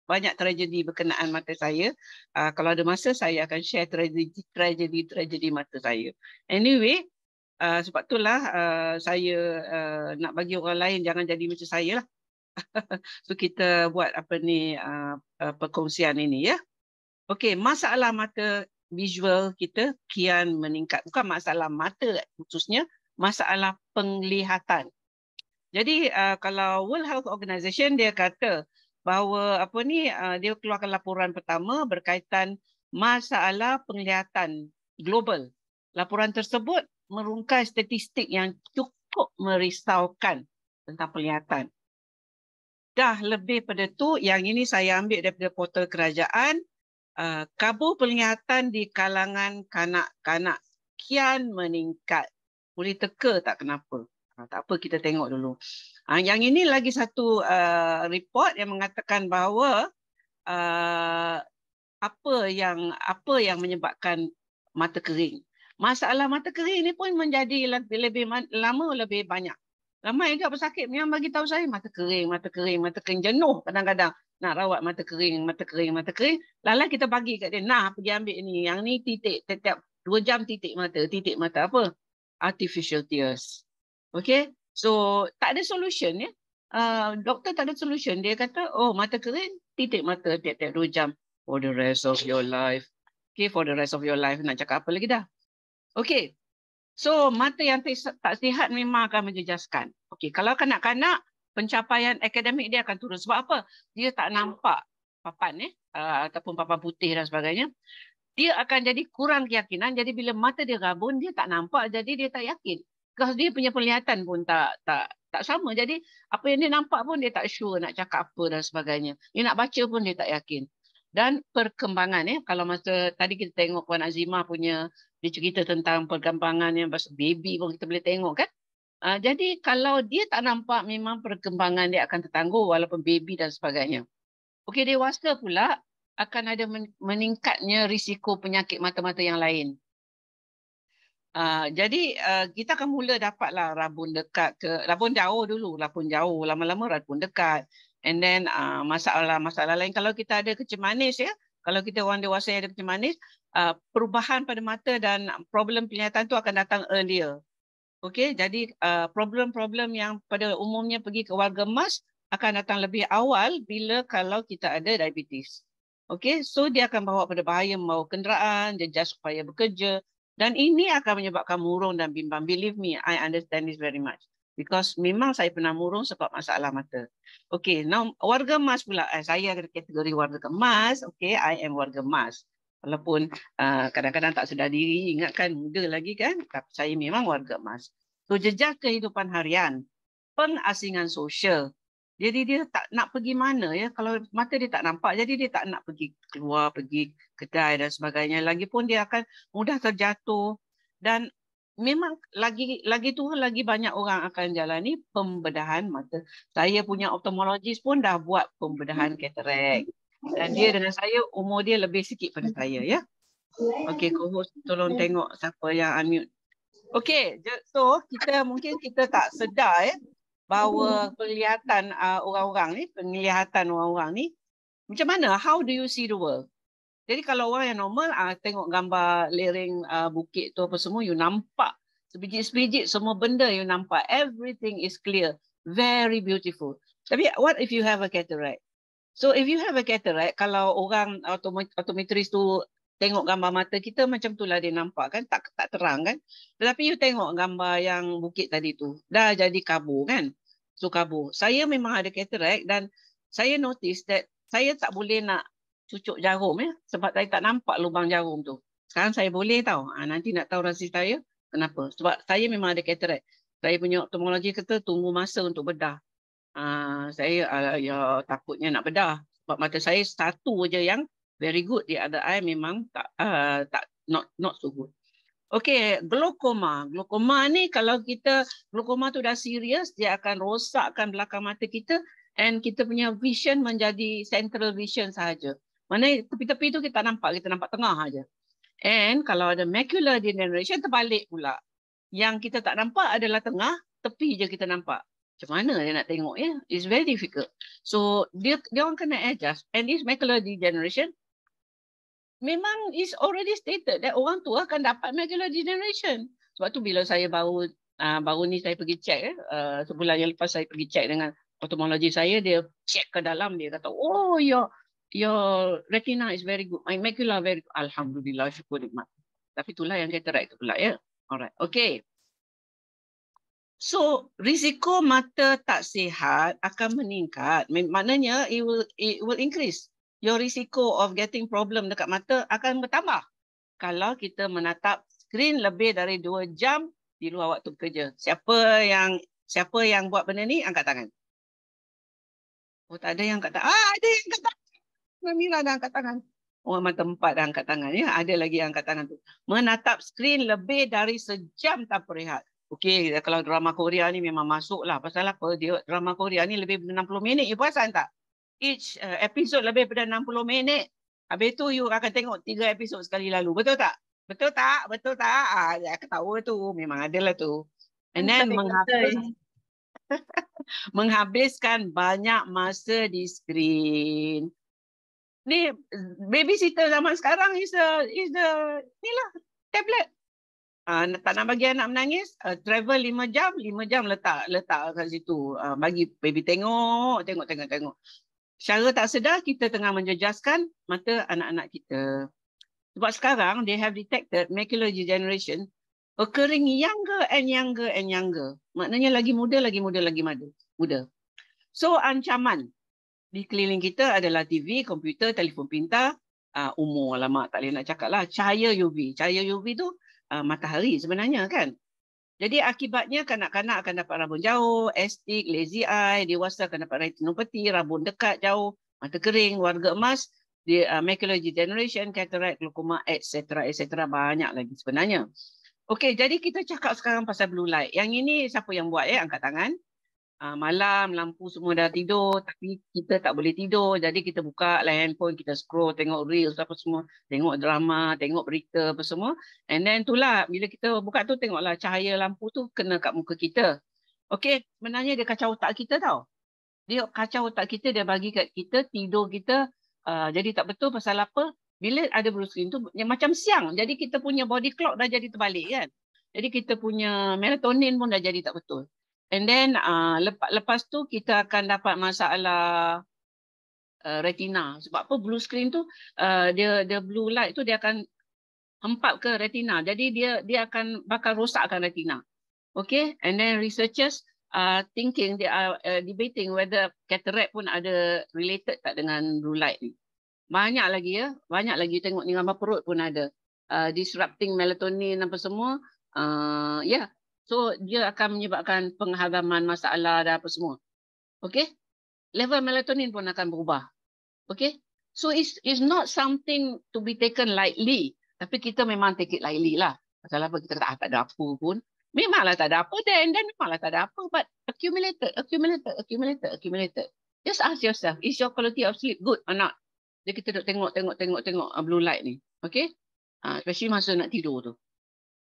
banyak tragedi berkenaan mata saya. Kalau ada masa, saya akan share tragedi mata saya. Anyway, sebab itulah saya nak bagi orang lain jangan jadi macam saya lah. So kita buat perkongsian ini ya. Okey, masalah mata visual kita kian meningkat. Bukan masalah mata khususnya, masalah penglihatan. Jadi kalau World Health Organization dia kata bahawa dia keluarkan laporan pertama berkaitan masalah penglihatan global. Laporan tersebut merungkai statistik yang cukup merisaukan tentang penglihatan. Dah lebih pada tu, yang ini saya ambil daripada portal kerajaan, kabur penglihatan di kalangan kanak-kanak kian meningkat. Boleh teka tak kenapa? Tak apa, kita tengok dulu. Yang ini lagi satu report yang mengatakan bahawa apa yang menyebabkan mata kering. Masalah mata kering ini pun menjadi lebih lama lebih banyak. Ramai juga pesakit yang bagi tahu saya mata kering, jenuh kadang-kadang nak rawat mata kering. Lalu kita bagi kat dia, nah pergi ambil ni, yang ni titik setiap 2 jam titik mata apa? Artificial tears. Okay, so tak ada solution ya. Doktor tak ada solution. Dia kata, oh mata kering, titik mata tiap-tiap 2 jam for the rest of your life. Okay, for the rest of your life. Nak cakap apa lagi dah? Okay, so mata yang tak sihat memang akan menjejaskan. Okay, kalau kanak-kanak, pencapaian akademik dia akan turun. Sebab apa? Dia tak nampak papan ataupun papan putih dan sebagainya. Dia akan jadi kurang keyakinan. Jadi bila mata dia rabun, dia tak nampak. Jadi dia tak yakin. Because dia punya penglihatan pun tak sama. Jadi apa yang dia nampak pun dia tak sure nak cakap apa dan sebagainya. Dia nak baca pun dia tak yakin. Dan perkembangan kalau masa tadi kita tengok Puan Azimah punya, dia cerita tentang perkembangan yang pasal baby pun kita boleh tengok kan. Jadi kalau dia tak nampak, memang perkembangan dia akan tertangguh walaupun baby dan sebagainya. Okey, dewasa pula akan ada meningkatnya risiko penyakit mata-mata yang lain. Jadi kita akan mula dapatlah rabun dekat rabun jauh dulu, lama-lama rabun dekat. And then masalah lain, kalau kita ada kecil manis kalau kita orang dewasa yang ada kecil manis, perubahan pada mata dan problem penglihatan tu akan datang earlier. Okey, jadi problem-problem yang pada umumnya pergi ke warga emas akan datang lebih awal bila kalau kita ada diabetes. Okey, so dia akan bawa pada bahaya membawa kenderaan, jejak supaya bekerja, dan ini akan menyebabkan murung dan bimbang. Believe me, I understand this very much. Because memang saya pernah murung sebab masalah mata. Okey, now warga emas pula. Saya ada kategori warga emas. Okey, I am warga emas. Walaupun kadang-kadang tak sedar diri, ingatkan muda lagi kan. Tapi saya memang warga emas. So jejak kehidupan harian, pengasingan sosial. Jadi dia tak nak pergi mana kalau mata dia tak nampak. Jadi dia tak nak pergi keluar, pergi kedai dan sebagainya. Lagipun dia akan mudah terjatuh. Dan memang lagi banyak orang akan jalani pembedahan mata. Saya punya ophthalmologist pun dah buat pembedahan katarak. Dan dia dengan saya, umur dia lebih sikit pada saya ya. Okey, co-host tolong tengok siapa yang unmute. Okey, so mungkin kita tak sedar bahawa penglihatan orang-orang ni macam mana? How do you see the world? Jadi kalau orang yang normal tengok gambar lereng bukit tu apa semua, you nampak sebiji-sebiji semua benda you nampak. Everything is clear, very beautiful. Tapi what if you have a cataract? So if you have a cataract, kalau orang optometris tu tengok gambar mata kita, macam itulah dia nampak kan, tak terang kan. Tetapi you tengok gambar yang bukit tadi tu, dah jadi kabur kan. So kabur. Saya memang ada cataract dan saya notice that saya tak boleh nak cucuk jarum sebab saya tak nampak lubang jarum tu. Sekarang saya boleh tahu. Nanti nak tahu rahsia saya kenapa. Sebab saya memang ada cataract. Saya punya ophthalmologi kata tunggu masa untuk bedah. Saya takutnya nak bedah. Sebab mata saya satu je yang very good. The other eye memang not so good. Okey, glaukoma. Glaukoma ni kalau glaukoma tu dah serius, dia akan rosakkan belakang mata kita and kita punya vision menjadi central vision sahaja. Mana tepi-tepi tu kita nampak tengah aja. And kalau ada macular degeneration, terbalik pula. Yang kita tak nampak adalah tengah, tepi je kita nampak. Macam mana dia nak tengok It's very difficult. So dia orang kena adjust. And this macular degeneration memang is already stated that orang tua akan dapat macular degeneration. Sebab tu bila saya baru ni saya pergi check sebulan yang lepas saya pergi check dengan ophthalmology saya, dia check ke dalam, dia kata, oh your retina is very good. My macula very good. Alhamdulillah, syukur nikmat. Tapi itulah yang cataract tu pula Alright. Okay. So risiko mata tak sihat akan meningkat. Maknanya it will increase. Your risiko of getting problem dekat mata akan bertambah kalau kita menatap skrin lebih dari 2 jam di luar waktu bekerja. Siapa yang buat benda ni, angkat tangan. Oh, tak ada yang angkat tangan. Ada yang angkat tangan. Mira dah angkat tangan. Orang mata 4 dah angkat tangan. Ya, ada lagi yang angkat tangan tu. Menatap skrin lebih dari sejam tanpa rehat. Okey, kalau drama Korea ni memang masuk lah. Pasal apa? Dia drama Korea ni lebih dari 60 minit. You perasan tak? Each episode lebih daripada 60 minit. Habis tu you akan tengok 3 episod sekali lalu. Betul tak? Betul tak? Betul tak? Dia ketawa tu. Memang ada lah tu. And then menghabiskan banyak masa di skrin. Ni babysitter zaman sekarang is the ni lah tablet. Tak nak bagi anak menangis, travel 5 jam letak kat situ. Bagi baby tengok. Secara tak sedar kita tengah menjejaskan mata anak-anak kita. Sebab sekarang they have detected macular degeneration occurring younger and younger. Maknanya lagi muda. So ancaman di keliling kita adalah TV, komputer, telefon pintar, umur lama tak boleh nak cakap lah. Cahaya UV. Cahaya UV tu matahari sebenarnya kan. Jadi akibatnya kanak-kanak akan dapat rabun jauh, astig, lazy eye, dewasa akan dapat retinopathy, rabun dekat jauh, mata kering, warga emas, macular degeneration, cataract, glaucoma, etc. Banyak lagi sebenarnya. Okey, jadi kita cakap sekarang pasal blue light. Yang ini siapa yang buat angkat tangan. Malam lampu semua dah tidur tapi kita tak boleh tidur, jadi kita buka lah handphone, kita scroll, tengok reels apa semua, tengok drama, tengok berita apa semua, and then itulah bila kita buka tu tengoklah cahaya lampu tu kena kat muka kita. Okey, sebenarnya dia kacau otak kita tau. Dia kacau otak kita, dia bagi kat kita tidur kita jadi tak betul. Pasal apa? Bila ada blue screen tu yang macam siang, jadi kita punya body clock dah jadi terbalik kan. Jadi kita punya melatonin pun dah jadi tak betul. And then lepas tu kita akan dapat masalah retina. Sebab apa? Blue screen tu dia blue light tu dia akan hempap ke retina. Jadi dia akan bakal rosakkan retina. Okay, and then researchers thinking, they are debating whether cataract pun ada related tak dengan blue light ni. Banyak lagi tengok ni gambar perut pun ada. Disrupting melatonin apa semua. Yeah. So dia akan menyebabkan penghadaman masalah dan apa semua. Okay? Level melatonin pun akan berubah. Okay? So it's not something to be taken lightly. Tapi kita memang take it lightly lah. Pasal apa kita tak ada apa pun. Memanglah tak ada apa then memanglah tak ada apa. But accumulated. Just ask yourself, is your quality of sleep good or not? Jadi kita tengok blue light ni. Okay? Especially masa nak tidur tu.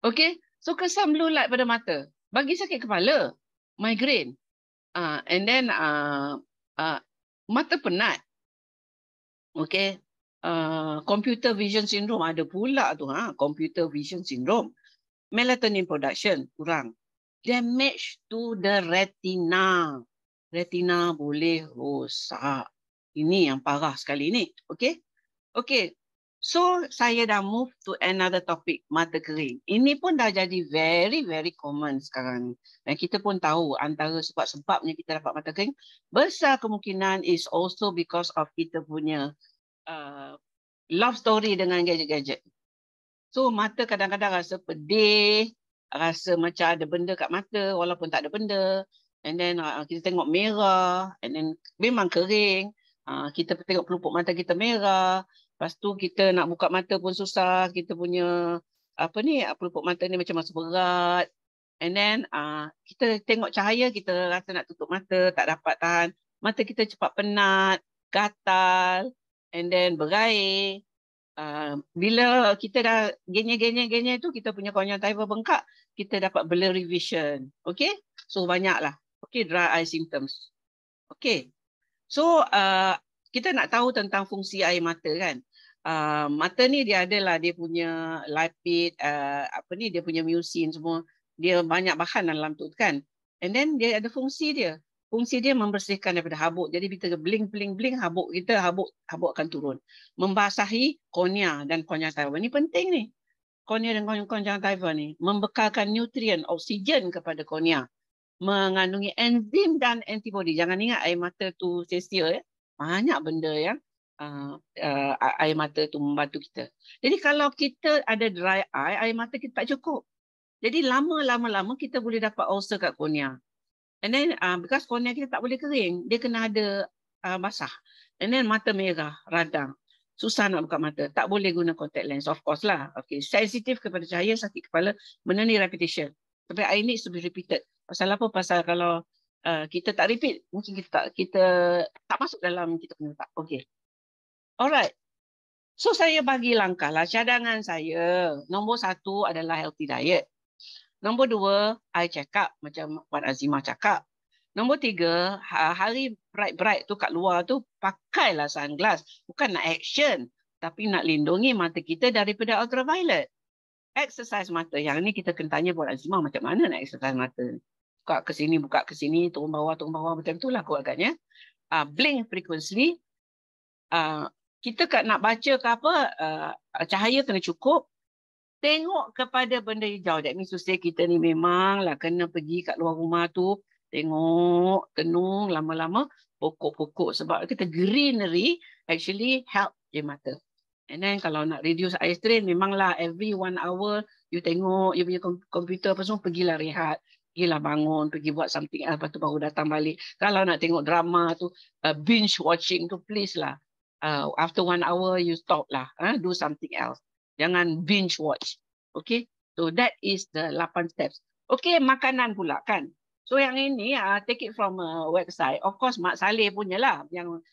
Okay? So kesan blue light pada mata, bagi sakit kepala, migraine, and then mata penat, okay, computer vision syndrome ada pula tu, computer vision syndrome, melatonin production kurang, damage to the retina boleh rosak. Ini yang parah sekali ni, okay. So, saya dah move to another topic, mata kering. Ini pun dah jadi very, very common sekarang ni. Dan kita pun tahu antara sebab-sebabnya kita dapat mata kering, besar kemungkinan is also because of kita punya love story dengan gadget-gadget. So, mata kadang-kadang rasa pedih, rasa macam ada benda kat mata walaupun tak ada benda. And then kita tengok merah, and then memang kering. Kita tengok pelupuk mata kita merah. Lepas tu kita nak buka mata pun susah. Kita punya pelupuk mata ni macam masa berat. And then kita tengok cahaya, kita rasa nak tutup mata, tak dapat tahan. Mata kita cepat penat, gatal, and then berair. Bila kita dah genye tu, kita punya conjunctiva bengkak, kita dapat blurry vision. Okay? So banyaklah. Okay, dry eye symptoms. Okay. So kita nak tahu tentang fungsi air mata kan. Mata ni dia punya lipid, dia punya mucin semua. Dia banyak bahan dalam tu kan. And then dia ada fungsi dia. Fungsi dia membersihkan daripada habuk. Jadi kita blink habuk akan turun. Membasahi kornea dan conjunctiva. Ini penting ni. Kornea dan conjunctiva ni membekalkan nutrien, oksigen kepada kornea. Mengandungi enzim dan antibody. Jangan ingat air mata tu sia-sia ya. Banyak benda yang air mata tu membantu kita. Jadi kalau kita ada dry eye, air mata kita tak cukup. Jadi lama-lama kita boleh dapat ulcer kat kornea. And then because kornea kita tak boleh kering, dia kena ada basah. And then mata merah, radang. susah nak buka mata. Tak boleh guna contact lens, of course lah. Okay, sensitif kepada cahaya, sakit kepala, benda ni repetition. Tapi I needs to be repeated. Pasal apa? Pasal kalau kita tak repeat, mungkin kita tak masuk dalam kita punya otak. Okay. Alright. So saya bagi langkah lah cadangan saya. Nombor 1 adalah healthy diet. Nombor 2, I check up macam Puan Azimah cakap. Nombor 3, hari bright-bright tu kat luar tu pakailah sunglass. Bukan nak action, tapi nak lindungi mata kita daripada ultraviolet. Exercise mata. Yang ni kita kena tanya Puan Azimah macam mana nak exercise mata. Buka ke sini, turun bawah macam itulah kot agaknya. Blink frequently. Kita nak baca ke apa, cahaya kena cukup. Tengok kepada benda hijau. That means to say kita ni memanglah kena pergi kat luar rumah tu. Tengok, tenung lama-lama pokok-pokok. Sebab kita greenery actually help je mata. And then kalau nak reduce eye strain, memanglah every 1 hour you tengok, you punya komputer apa semua, pergilah rehat. Pergilah bangun, pergi buat something else, lepas tu baru datang balik. Kalau nak tengok drama tu, binge watching tu, please lah. After 1 hour, you stop lah. Do something else. Jangan binge watch. Okay? So that is the 8 steps. Okay, makanan pula kan. So yang ini, take it from a website. Of course, Mak Saleh punya lah. Yang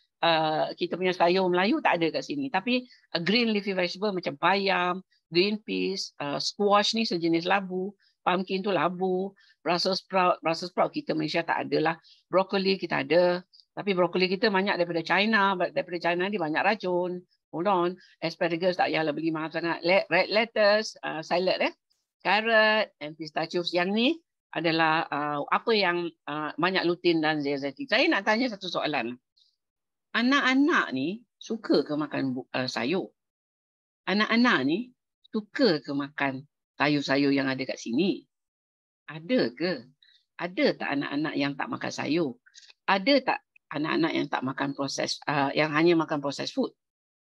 kita punya sayur Melayu tak ada kat sini. Tapi green leafy vegetable macam bayam, green peas, squash ni sejenis labu. Pumpkin tu labu. Brussels sprout kita Malaysia tak ada lah. Broccoli kita ada. Tapi brokoli kita banyak daripada China. Daripada China ni banyak racun. Hold on. Asparagus tak payahlah beli mahal sangat. Red lettuce, salad carrot and pistachios. Yang ni adalah apa yang banyak lutein dan zeaxanthin. Saya nak tanya satu soalan. Anak-anak ni suka ke makan sayur? Anak-anak ni suka ke makan sayur-sayur yang ada kat sini? Ada ke? Ada tak anak-anak yang tak makan sayur? Ada tak anak-anak yang tak makan proses, yang hanya makan proses food?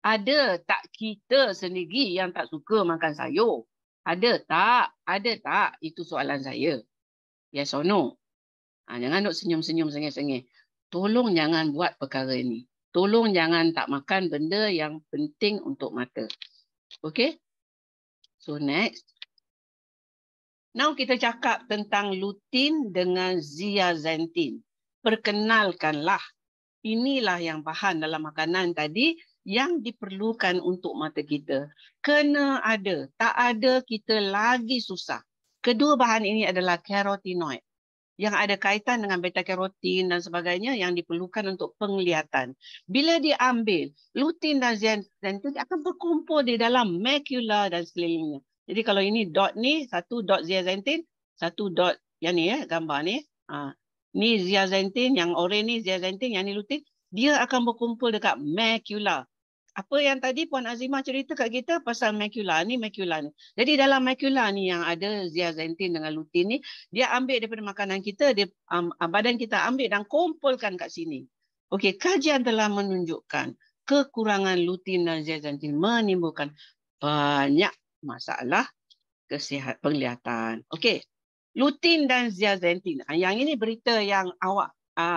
Ada tak kita sendiri yang tak suka makan sayur? Ada tak? Ada tak? Itu soalan saya. Yes or no? Jangan duk senyum-senyum sengih-sengih. Tolong jangan buat perkara ini. Tolong jangan tak makan benda yang penting untuk mata. Okay? So next. Now kita cakap tentang lutein dengan zeaxanthin. Perkenalkanlah. Inilah yang bahan dalam makanan tadi yang diperlukan untuk mata kita. Kena ada. Tak ada, kita lagi susah. Kedua bahan ini adalah carotenoid yang ada kaitan dengan beta-carotin dan sebagainya yang diperlukan untuk penglihatan. Bila diambil, lutein dan zeaxanthin akan berkumpul di dalam macula dan sekelilingnya. Jadi kalau ini dot ni, 1 dot zeaxanthin, 1 dot yang ni gambar ni. Ni zeaxanthin, yang orange ni zeaxanthin, yang ni lutein. Dia akan berkumpul dekat macula. Apa yang tadi Puan Azimah cerita kat kita pasal macula ni, macula ni. Jadi dalam macula ni yang ada zeaxanthin dengan lutein ni, dia ambil daripada makanan kita, dia, badan kita ambil dan kumpulkan kat sini. Okey, kajian telah menunjukkan kekurangan lutein dan zeaxanthin menimbulkan banyak masalah kesihatan penglihatan. Okey, lutein dan zeaxanthin. Yang ini berita yang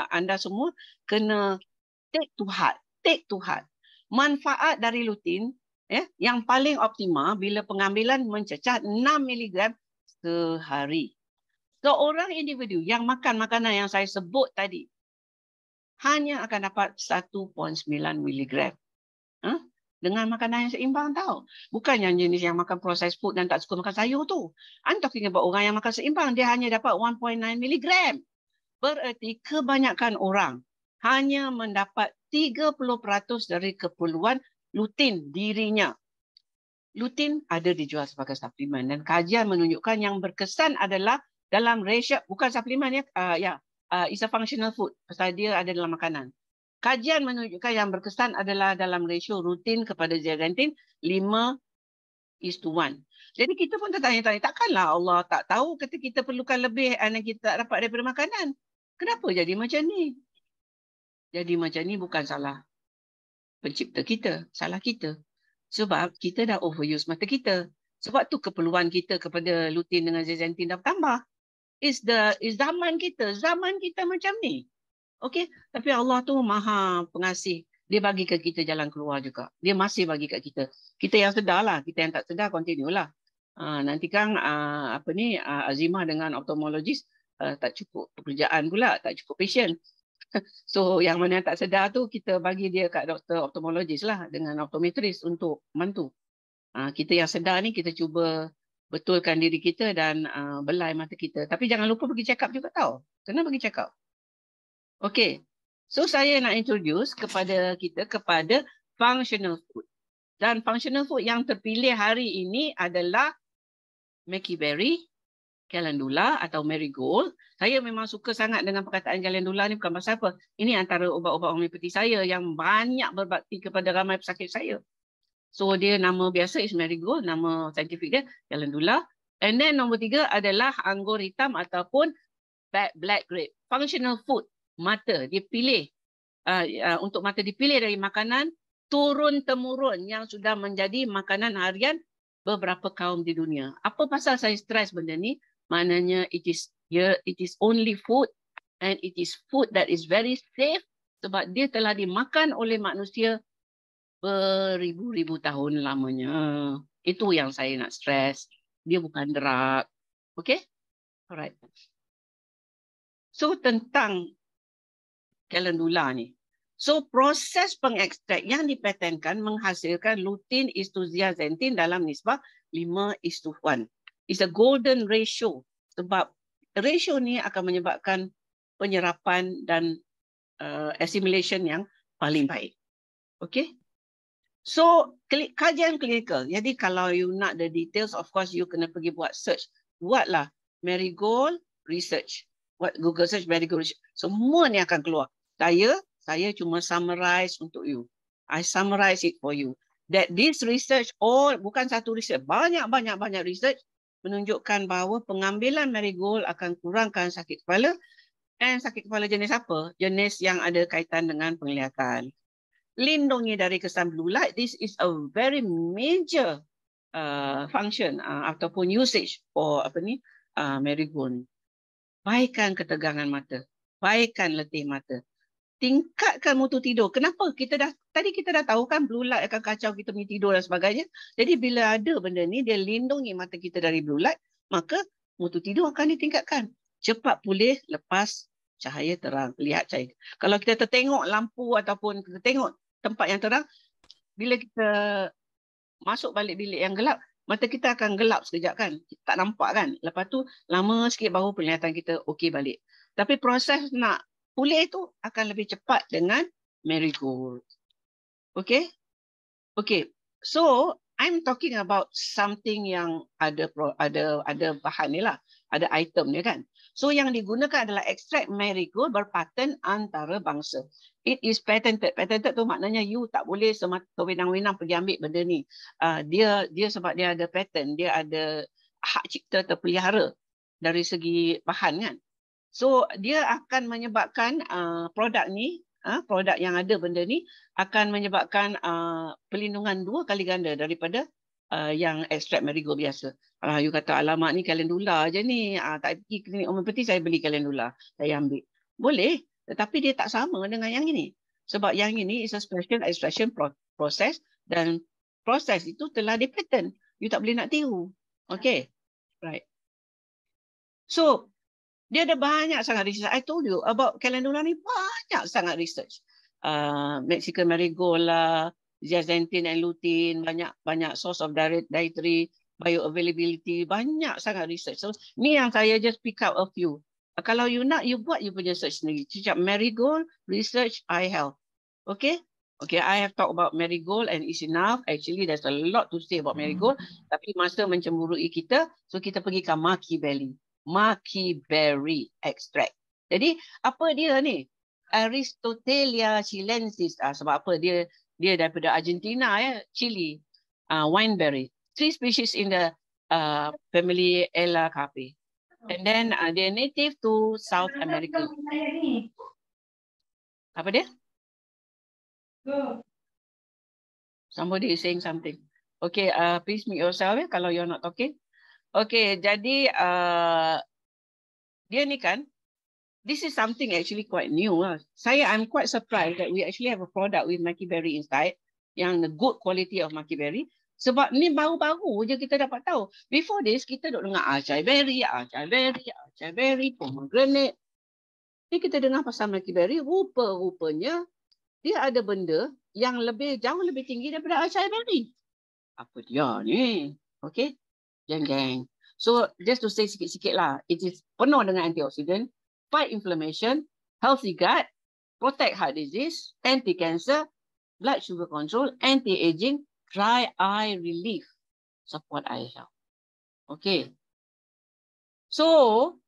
anda semua kena take to heart. Take to heart. Manfaat dari lutein yang paling optimal bila pengambilan mencecah 6 mg sehari. Seorang individu yang makan makanan yang saya sebut tadi hanya akan dapat 1.9 mg. Dengan makanan yang seimbang tau. Bukan yang jenis yang makan processed food dan tak suka makan sayur tu. I'm talking about orang yang makan seimbang, dia hanya dapat 1.9 mg. Bererti kebanyakan orang hanya mendapat 30% dari keperluan lutein dirinya. Lutein ada dijual sebagai suplemen dan kajian menunjukkan yang berkesan adalah dalam ratio, bukan suplemen it's a functional food pasal dia ada dalam makanan. Kajian menunjukkan yang berkesan adalah dalam ratio lutein kepada zeaxanthin 5:1. Jadi kita pun tertanya-tanya, takkanlah Allah tak tahu kita perlukan lebih yang kita tak dapat daripada makanan. Kenapa jadi macam ni? Jadi macam ni bukan salah pencipta kita, salah kita. Sebab kita dah overuse mata kita. Sebab tu keperluan kita kepada lutein dengan zeaxanthin dah bertambah. Is zaman kita macam ni. Okey, tapi Allah tu Maha Pengasih. Dia bagi ke kita jalan keluar juga. Dia masih bagi kat kita. Kita yang sedar lah, kita yang tak sedar continue lah. Nanti kan Azimah dengan ophthalmologist tak cukup pekerjaan pula, tak cukup patient. So yang mana yang tak sedar tu kita bagi dia kat doktor ophthalmologist lah dengan optometris untuk bantu. Kita yang sedar ni kita cuba betulkan diri kita dan belai mata kita. Tapi jangan lupa pergi check up juga tau. Kena pergi check up. Okay. So saya nak introduce kepada kita kepada functional food. Dan functional food yang terpilih hari ini adalah Maki berry, calendula atau marigold. Saya memang suka sangat dengan perkataan calendula ni bukan pasal apa. Ini antara ubat-ubat homeopati saya yang banyak berbakti kepada ramai pesakit saya. So dia nama biasa is marigold, nama saintifik dia calendula. And then nombor 3 adalah anggur hitam ataupun black grape. Functional food, mata dipilih untuk mata dipilih dari makanan turun-temurun yang sudah menjadi makanan harian beberapa kaum di dunia. Apa pasal saya stress benda ni? Maknanya it is only food and it is food that is very safe sebab dia telah dimakan oleh manusia beribu-ribu tahun lamanya. Itu yang saya nak stress. Dia bukan drug. Okay? Alright. So tentang calendula ni. So proses pengekstrak yang dipatenkan menghasilkan lutein to zeaxanthin dalam nisbah 5:1. It's a golden ratio sebab ratio ni akan menyebabkan penyerapan dan assimilation yang paling baik. Okay? So kajian klinikal. Jadi kalau you nak the details, of course you kena pergi buat search. Buatlah marigold research. Buat Google search marigold research. Semua ni akan keluar. Saya cuma summarize untuk you. I summarize it for you. That this research, bukan satu research, banyak research menunjukkan bahawa pengambilan marigold akan kurangkan sakit kepala. Dan sakit kepala jenis apa? Jenis yang ada kaitan dengan penglihatan. Lindungi dari kesan blue light. This is a very major function ataupun usage for marigold. Baikkan ketegangan mata. Baikkan letih mata. Tingkatkan mutu tidur. Kenapa? Tadi kita dah tahu kan blue light akan kacau kita punya tidur dan sebagainya. Jadi bila ada benda ni, dia lindungi mata kita dari blue light, maka mutu tidur akan ditingkatkan. Cepat pulih lepas cahaya terang. Lihat cahaya. Kalau kita tertengok lampu ataupun kita tengok tempat yang terang, bila kita masuk balik bilik yang gelap, mata kita akan gelap sekejap kan. Tak nampak kan. Lepas tu lama sikit baru penglihatan kita okey balik. Tapi proses nak pulih itu akan lebih cepat dengan marigold. Okay? Okay. So, I'm talking about something yang ada bahan ni lah. Ada item ni kan. So, yang digunakan adalah ekstrak marigold berpaten antara bangsa. It is patented. Patented tu maknanya you tak boleh sewenang-wenang pergi ambil benda ni. Dia sebab dia ada patent. Dia ada hak cipta terpelihara dari segi bahan kan. So dia akan menyebabkan produk ni, produk yang ada benda ni akan menyebabkan perlindungan 2 kali ganda daripada yang ekstrak marigold biasa. Kalau you kata alamak ni calendula je ni, tak pergi klinik homeopati saya beli calendula, saya ambil. Boleh, tetapi dia tak sama dengan yang ini. Sebab yang ini is a special extraction process dan proses itu telah dipatent. You tak boleh nak tiru. Okay, right. So dia ada banyak sangat research. I told you about calendula ni banyak sangat research. Mexican marigold lah, zeaxanthin and lutein, banyak source of dietary bioavailability, banyak sangat research. So ni yang saya just pick up a few. Kalau you nak, you buat you punya search sendiri. Cakap marigold research eye health. Okay? Okay, I have talked about marigold and it's enough. Actually, there's a lot to say about marigold. Tapi masa mencemburui kita, so kita pergi ke Maki berry extract. Jadi apa dia ni? Aristotelia chilensis. Sebab apa? Dia daripada Argentina ya, Chile. Wineberry. 3 species in the family Elacape. And then they're native to South America. Apa dia? Somebody is saying something. Okay, please mute yourself ya kalau you're not talking. Okay, jadi dia ni kan, this is something actually quite new. I'm quite surprised that we actually have a product with maki berry inside, yang the good quality of maki berry. Sebab ni baru-baru je kita dapat tahu. Before this, kita duk dengar acai berry, pomegranate. Ni kita dengar pasal maki berry, rupa-rupanya dia ada benda yang jauh lebih tinggi daripada acai berry. Apa dia ni? Okay, geng. So just to say sikit-sikit lah, it is penuh dengan antioksidan, fight inflammation, healthy gut, protect heart disease, anti-cancer, blood sugar control, anti-aging, dry eye relief, support eye health. Okay. So,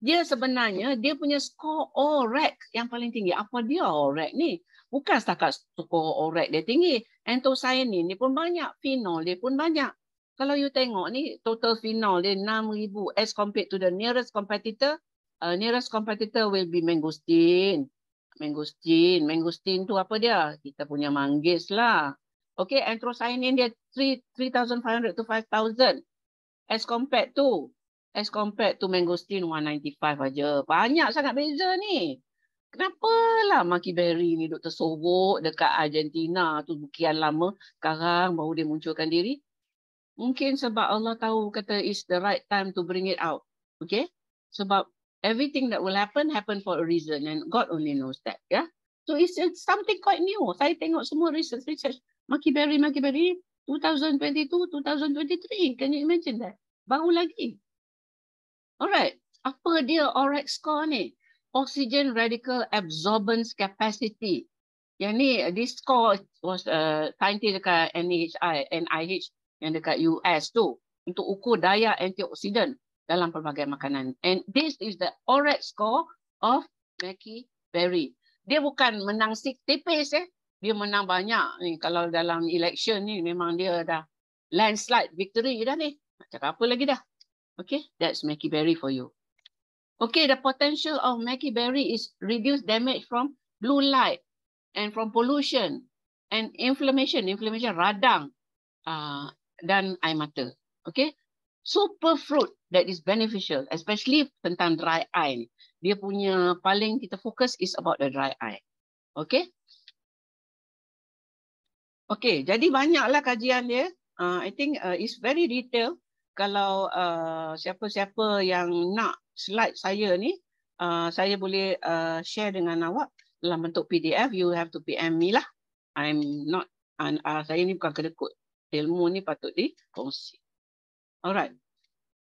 dia sebenarnya, dia punya skor ORAC yang paling tinggi. Apa dia ORAC ni? Bukan setakat skor ORAC dia tinggi. Anthocyanin ni pun banyak. Phenol dia pun banyak. Kalau you tengok ni, total phenol dia 6,000 as compared to the nearest competitor. Nearest competitor will be mangosteen. Mangosteen tu apa dia? Kita punya manggis lah. Okay, anthocyanin dia 3,500 to 5,000 as compared to mangosteen 195 aja. Banyak sangat beza ni. Kenapalah maki berry ni duk tersorok dekat Argentina tu sekian lama, sekarang baru dia munculkan diri? Mungkin sebab Allah tahu kata it's the right time to bring it out. Okay? Sebab everything that will happen for a reason and God only knows that. Yeah? So it's something quite new. Saya tengok semua research. Maki berry 2022, 2023. Can you imagine that? Baru lagi. Alright. Apa dia ORAC score ni? Oxygen radical absorbance capacity. Yang ni, this score was scientist dekat NIH yang dekat US tu untuk ukur daya antioksidan dalam pelbagai makanan. And this is the ORAC score of maki berry. Dia bukan menang tipis dia menang banyak ni. Kalau dalam election ni memang dia dah landslide victory dah ni. Nak cakap apa lagi dah. Okay, that's maki berry for you. Okay, the potential of maki berry is reduce damage from blue light and from pollution and inflammation radang dan air mata. Okay, super fruit that is beneficial, especially tentang dry eye. Dia punya paling kita fokus is about the dry eye. Okay. Okay, jadi banyaklah kajian dia. I think it's very detailed. Kalau siapa-siapa yang nak slide saya ni, saya boleh share dengan awak dalam bentuk PDF. You have to PM me lah. I'm not, saya ni bukan kedekut. Ilmu ni patut dikongsi. Alright.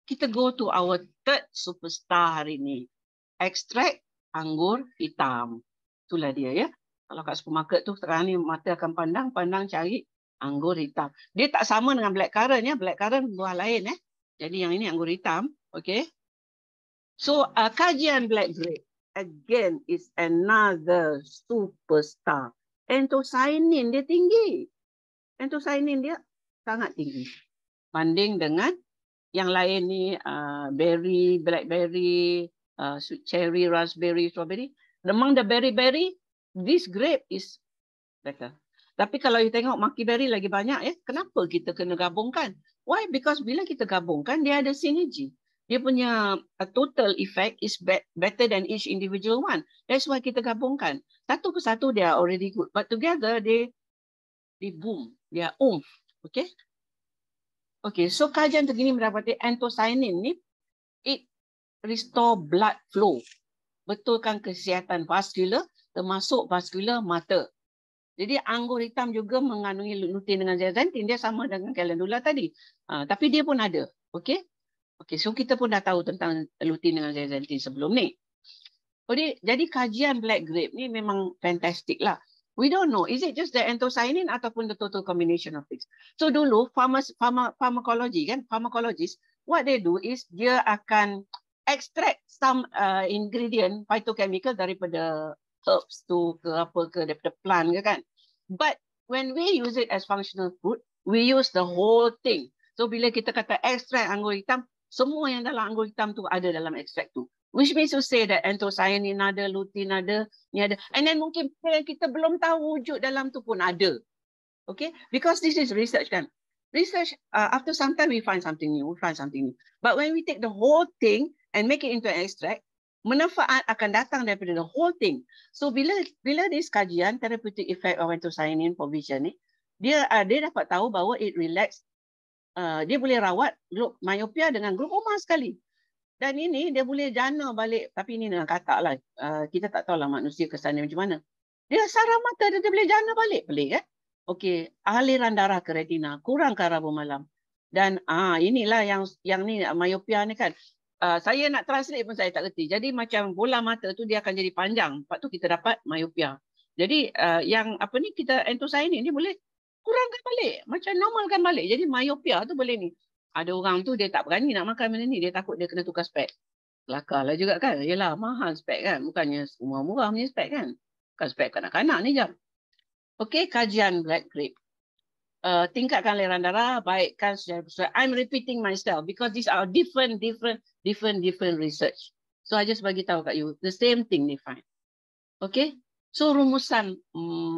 Kita go to our third superstar hari ni. Ekstrak anggur hitam. Itulah dia ya. Kalau kat supermarket tu sekarang ni mata akan pandang cari anggur hitam. Dia tak sama dengan blackcurrant ya. Blackcurrant buah lain Jadi yang ini anggur hitam. Okay. So kajian black grape again is another superstar. Anthocyanin dia tinggi. Anthocyanin dia sangat tinggi. Banding dengan yang lain ni berry, blackberry, sweet cherry, raspberry, strawberry. Among the berry, this grape is better. Tapi kalau you tengok maki berry lagi banyak kenapa kita kena gabungkan? Why? Because bila kita gabungkan dia ada sinergi. Dia punya total effect is better than each individual one. That's why kita gabungkan. Satu persatu they are already good, but together they boom, they are oomph. Okay? Okay, so kajian terkini mendapati anthocyanin ni it restore blood flow. Betulkan kesihatan vaskular termasuk vaskular mata. Jadi anggur hitam juga mengandungi lutein dengan zeaxanthin. Dia sama dengan calendula tadi. Tapi dia pun ada. Okay? Okay, so kita pun dah tahu tentang lutein dengan zeaxanthin sebelum ni. Jadi kajian black grape ni memang fantastic lah. We don't know, is it just the anthocyanin ataupun the total combination of things. So dulu pharmacology kan, pharmacologist, what they do is dia akan extract some ingredient phytochemical daripada herbs tu ke apa ke daripada plant ke kan. But when we use it as functional food, we use the whole thing. So bila kita kata extract anggur hitam, semua yang dalam anggur hitam tu ada dalam extract tu. Which means to say that anthocyanin ada, lutein ada, ni ada. And then mungkin yang kita belum tahu wujud dalam tu pun ada. Okay? Because this is research kan. Research, after some time we find something new, But when we take the whole thing and make it into an extract, Manfaat akan datang daripada the whole thing. So bila this kajian therapeutic effect of anthocyanin for vision ni, dia dapat tahu bahawa it relax, dia boleh rawat myopia dengan glaukoma sekali. Dan ini dia boleh jana balik, tapi ini dengan kata lah, kita tak tahulah manusia kesannya macam mana. Dia saraf mata dia boleh jana balik, pelik kan? Okey, aliran darah ke retina, kurang ke rabu malam. Dan inilah yang ni myopia ni kan. Saya nak translate pun saya tak reti. Jadi macam bola mata tu dia akan jadi panjang. Lepas tu kita dapat myopia. Jadi yang apa ni kita anthocyanin ni boleh kurangkan balik, macam normalkan balik. Jadi myopia tu boleh ni. Ada orang tu dia tak berani nak makan benda ni, dia takut dia kena tukar spek. Kelakarlah juga kan. Yalah mahal spek kan, bukannya murah-murah punya spek kan. Bukan spek kanak-kanak ni jam. Okey, kajian black grape. Tingkatkan aliran darah, baikkan secara persuasian. I'm repeating myself because these are different research. So I just bagi tahu kat you, the same thing they find. Okay, so rumusan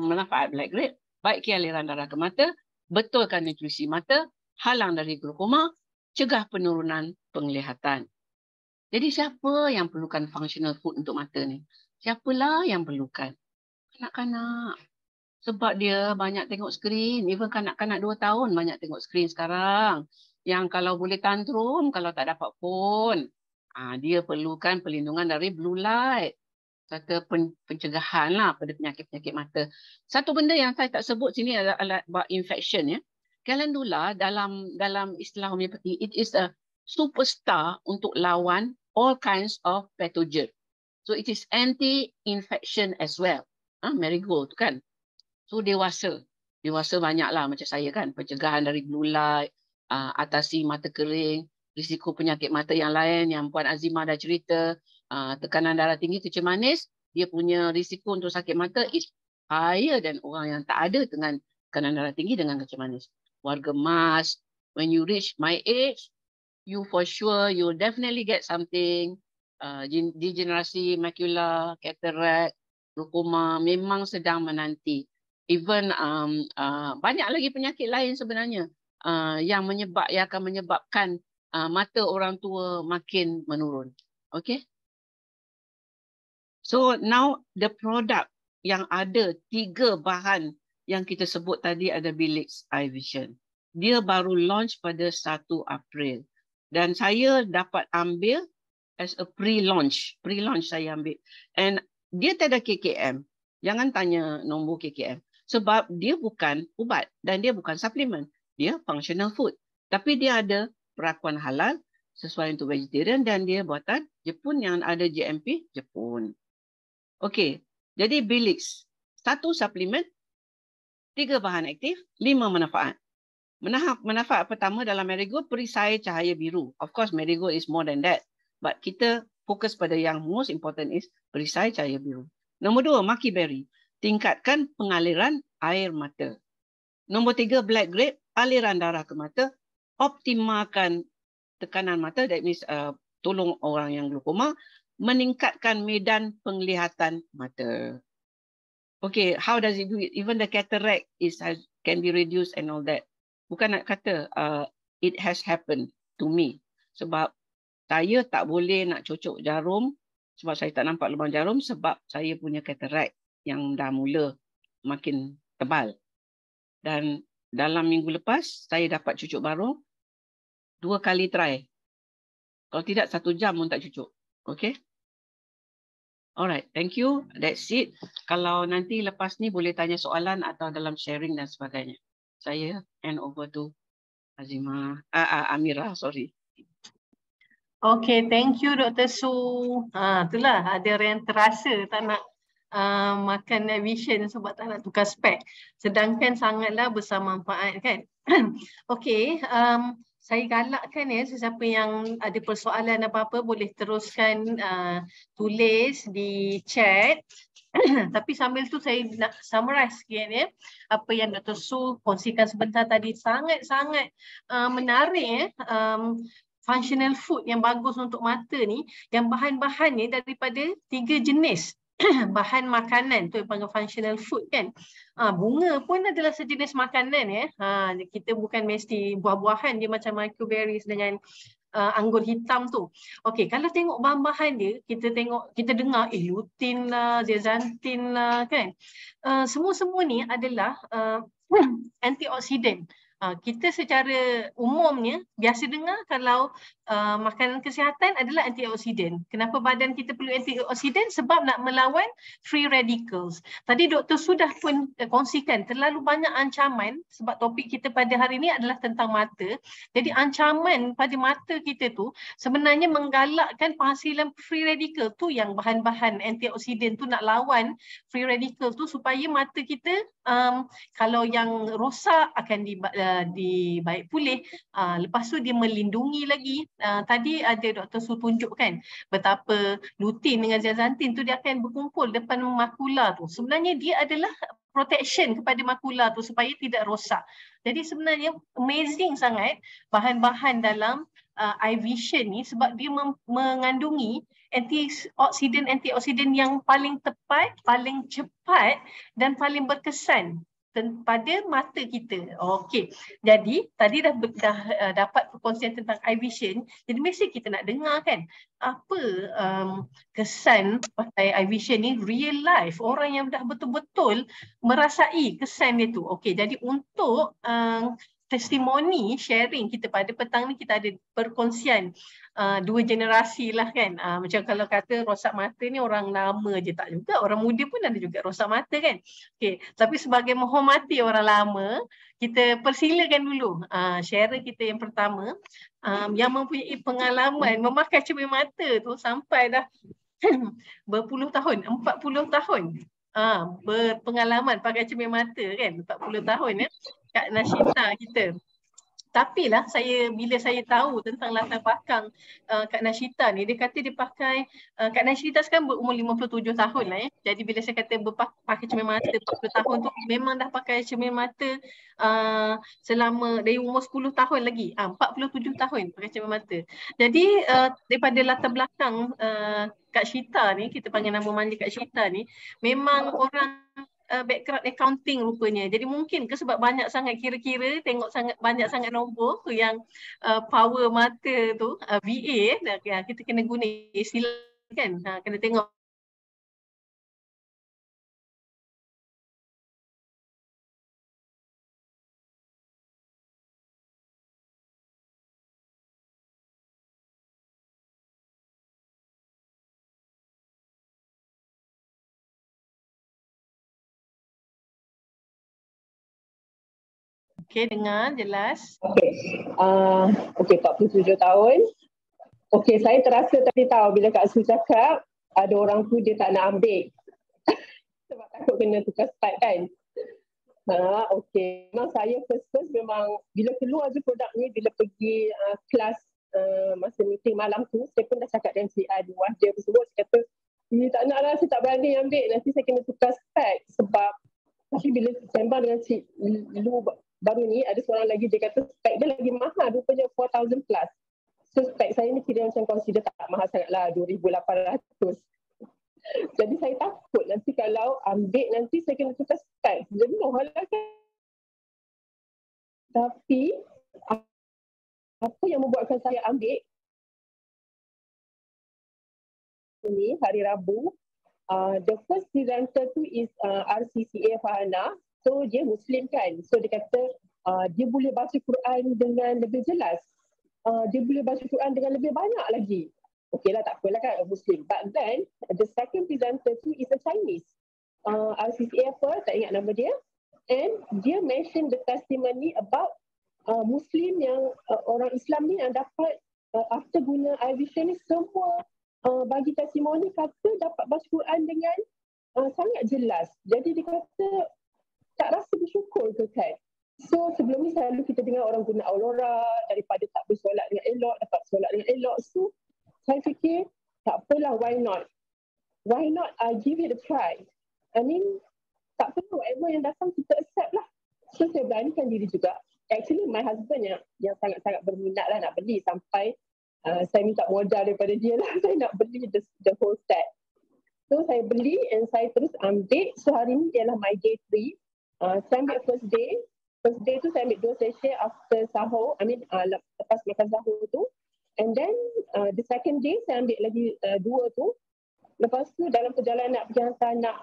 manfaat black grape, baikkan aliran darah ke mata, betulkan nutrisi mata, halang dari glaukoma, cegah penurunan penglihatan. Jadi siapa yang perlukan functional food untuk mata ni? Siapalah yang perlukan? Kanak-kanak. Sebab dia banyak tengok skrin. Even kanak-kanak 2 tahun banyak tengok skrin sekarang. Yang kalau boleh tantrum, kalau tak dapat phone. Dia perlukan perlindungan dari blue light. Serta pencegahan lah pada penyakit-penyakit mata. Satu benda yang saya tak sebut sini adalah about infection. Ya. Calendula dalam istilah homeopati, it is a superstar untuk lawan all kinds of pathogen. So it is anti-infection as well. Marigold tu kan. So dewasa banyaklah macam saya kan, pencegahan dari blue light, atasi mata kering, risiko penyakit mata yang lain yang Puan Azimah dah cerita, tekanan darah tinggi, kecil manis, dia punya risiko untuk sakit mata is higher dan orang yang tak ada dengan tekanan darah tinggi dengan kecil manis. Warga emas, when you reach my age, you for sure you will definitely get something, degenerasi macular, cataract, glaukoma memang sedang menanti. Even banyak lagi penyakit lain sebenarnya yang akan menyebabkan mata orang tua makin menurun. Okay. So now the product yang ada 3 bahan yang kita sebut tadi ada Bilix Eye Vision. Dia baru launch pada 1 April. Dan saya dapat ambil as a pre-launch. Pre-launch saya ambil. And dia tak ada KKM. Jangan tanya nombor KKM. Sebab dia bukan ubat dan dia bukan suplemen. Dia functional food. Tapi dia ada perakuan halal sesuai untuk vegetarian dan dia buatan Jepun yang ada GMP Jepun. Okey. Jadi Bilix. 1 suplemen, 3 bahan aktif, 5 manfaat. Manfaat pertama dalam Marigold, perisai cahaya biru. Of course Marigold is more than that. But kita fokus pada yang most important is perisai cahaya biru. Nombor 2, Maki Berry. Tingkatkan pengaliran air mata. Nombor 3, Black Grape, aliran darah ke mata. Optimalkan tekanan mata, that means tolong orang yang glaukoma, meningkatkan medan penglihatan mata. Okay, how does it do it? Even the cataract can be reduced and all that. Bukan nak kata it has happened to me. Sebab saya tak boleh nak cocok jarum sebab saya tak nampak lubang jarum sebab saya punya cataract yang dah mula makin tebal. Dan dalam minggu lepas, saya dapat cucuk baru 2 kali try. Kalau tidak, 1 jam pun tak cucuk. Okay? Alright, thank you. That's it. Kalau nanti lepas ni boleh tanya soalan atau dalam sharing dan sebagainya. Saya hand over to Azimah, Amira, sorry. Okay, thank you Dr. Su. Itulah ada yang terasa tak nak makan vision sebab tak nak tukar spek. Sedangkan sangatlah besar manfaat kan. Okay, saya galakkan ya sesiapa yang ada persoalan apa-apa boleh teruskan tulis di chat. Tapi sambil tu saya nak summarize sikit ya. Apa yang Dr. Su kongsikan sebentar tadi sangat-sangat menarik ya. Functional food yang bagus untuk mata ni, yang bahan-bahannya daripada 3 jenis bahan makanan tu yang panggil functional food kan. Bunga pun adalah sejenis makanan ya. Kita bukan mesti buah-buahan, dia macam microberries dengan anggur hitam tu. Okey, kalau tengok bahan-bahan dia, kita dengar lutein lah, zeaxanthin lah kan. Semua-semua ni adalah antioksidan. Kita secara umumnya biasa dengar kalau makanan kesihatan adalah antioksidan. Kenapa badan kita perlu antioksidan? Sebab nak melawan free radicals. Tadi doktor sudah pun kongsikan terlalu banyak ancaman sebab topik kita pada hari ini adalah tentang mata. Jadi ancaman pada mata kita tu sebenarnya menggalakkan penghasilan free radical tu, yang bahan-bahan antioksidan tu nak lawan free radical tu supaya mata kita kalau yang rosak akan dibaik pulih. Lepas tu dia melindungi lagi. Tadi ada Dr. Su tunjukkan betapa lutein dengan zeaxanthin tu dia akan berkumpul depan makula tu. Sebenarnya dia adalah protection kepada makula tu supaya tidak rosak. Jadi sebenarnya amazing sangat bahan-bahan dalam eye vision ni sebab dia mengandungi antioksidan yang paling tepat, paling cepat dan paling berkesan pada mata kita. Okey. Jadi tadi dah dapat perkongsian tentang eye vision. Jadi mesti kita nak dengar kan apa kesan pakai eye vision ni real life, orang yang dah betul-betul merasai kesan dia tu. Okey, jadi untuk testimoni sharing kita pada petang ni kita ada perkongsian dua generasi lah kan. Macam kalau kata rosak mata ni orang lama je, tak juga, orang muda pun ada juga rosak mata kan. Okay. Tapi sebagai menghormati orang lama, kita persilakan dulu share kita yang pertama yang mempunyai pengalaman memakai cermin mata tu sampai dah berpuluh tahun, 40 tahun. Berpengalaman pakai cermin mata kan, 40 tahun ya, Kak Nashita kita. Tapi lah bila saya tahu tentang latar belakang Kak Nashita ni, dia kata dia pakai, Kak Nashita sekarang berumur 57 tahun lah ya. Jadi bila saya kata pakai cermin mata 40 tahun tu, memang dah pakai cermin mata selama dari umur 10 tahun lagi. 47 tahun pakai cermin mata. Jadi daripada latar belakang Kak Shita ni, kita panggil nama manja Kak Shita ni, memang orang background accounting rupanya. Jadi mungkin ke sebab banyak sangat kira-kira, tengok banyak sangat nombor tu yang power mata tu, VA, kita kena guna istilah kan, kena tengok. Okey, dengar jelas. Okey, 47 tahun. Okey, saya terasa tadi tahu bila Kak Su cakap ada orang tu dia tak nak ambil sebab takut kena tukar start kan. Okey, memang saya first memang bila keluar je produk ni, bila pergi kelas masa meeting malam tu, saya pun dah cakap dengan CI di wajah semua, saya kata tak nak lah, saya tak berani ambil, nanti saya kena tukar start. Sebab tapi bila sembang dengan Cik Lu baru ni, ada seorang lagi dia kata spek dia lagi mahal, rupanya 4,000 plus. So spek saya ni kira macam consider tak mahal sangat lah, 2,800. Jadi saya takut nanti kalau ambil nanti saya kena tukar spek. Jadi mahal lah kan. Tapi apa yang membuatkan saya ambil ni hari Rabu, the first presenter tu is RCCA Fahana. So dia Muslim kan. So dia kata dia boleh baca Quran dengan lebih jelas. Dia boleh baca Quran dengan lebih banyak lagi. Okey lah, tak apalah kan, Muslim. But then the second presenter tu is a Chinese. RCCA apa, tak ingat nama dia. And dia mention the testimony about Muslim yang orang Islam ni yang dapat after guna eye vision ni, semua bagi testimoni kata dapat baca Quran dengan sangat jelas. Jadi dia kata tak rasa bersyukur ke kan. So sebelum ni selalu kita dengar orang guna Aurora, daripada tak bersolat dengan elok, dapat solat dengan elok. So saya fikir tak apalah, why not? Why not give it a try? I mean, tak perlu, whatever yang datang kita accept lah. So saya beranikan diri juga. Actually my husband yang sangat-sangat berminat lah nak beli, sampai saya minta modal daripada dia lah. Saya nak beli the whole set. So saya beli and saya terus ambil. So hari ni ialah my day 3. Saya ambil first day. First day tu saya ambil 2 session after sahur. I mean lepas makan sahur tu. And then the second day saya ambil lagi 2 tu. Lepas tu dalam perjalanan nak pergi hantar anak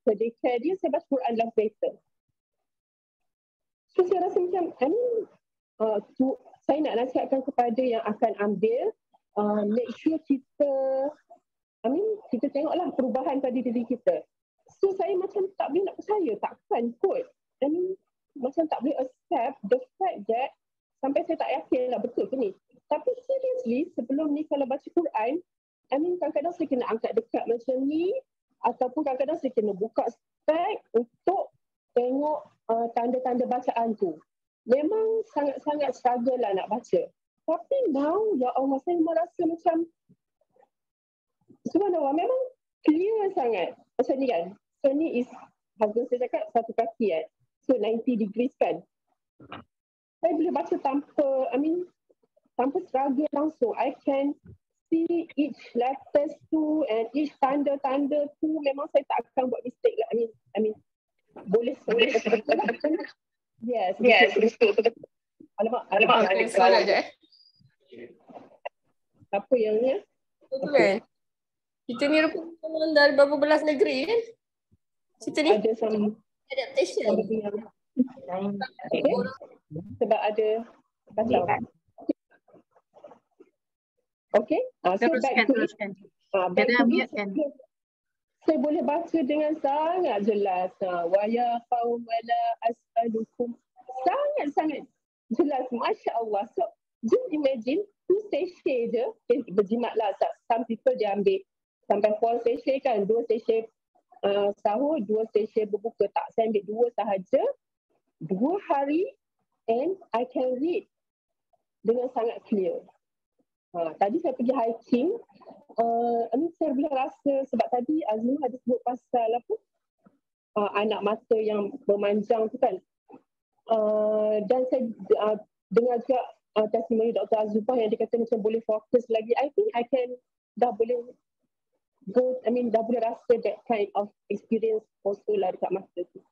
ke daycare dia, saya baca Quran dalam kereta. So saya rasa macam, saya nak nasihatkan kepada yang akan ambil, make sure kita, kita tengoklah perubahan pada diri kita. So saya macam tak boleh nak percaya, takkan kot. Macam tak boleh accept the fact that sampai saya tak yakin lah betul ke ni. Tapi seriously, sebelum ni kalau baca Quran, kadang-kadang saya kena angkat dekat macam ni, ataupun kadang-kadang saya kena buka spek untuk tengok tanda-tanda bacaan tu. Memang sangat-sangat struggle lah nak baca. Tapi now, ya Allah, saya merasa macam subhanallah, memang clear sangat. Macam ni kan. So ni is, husband saya cakap satu kaki kan. So 90 degrees kan. Saya boleh baca tanpa struggle langsung. I can see each letters tu and each tanda-tanda tu. Memang saya tak akan buat mistake lah. Boleh betul lah. Yes. Alamak. Soalan je Apa yang ni? Betul kan? Kita ni rupanya dari berapa belas negeri kan? Kita ni Ada some adaptation. okay. Sebab ada kacau. Okay. So back to Teruskan. back to this. Biarkan. Saya boleh baca dengan sangat jelas. Wa ya qaum wala as'alukum. Sangat-sangat jelas. Masya Allah. So just imagine 2 sachet je. Berjimat lah. Some people dia ambil sampai 4 sachet kan. 2 sachet sahur, 2 sachet berbuka. Tak, saya ambil 2 sahaja. 2 hari and I can read dengan sangat clear. Tadi saya pergi hiking. Saya boleh rasa sebab tadi Azmi ada sebut pasal anak mata yang memanjang tu kan. Dan saya dengar juga testimoni Dr. Azubah yang dia kata macam boleh fokus lagi. I think I can dah boleh dah boleh rasa that kind of experience also lah dekat mata tu.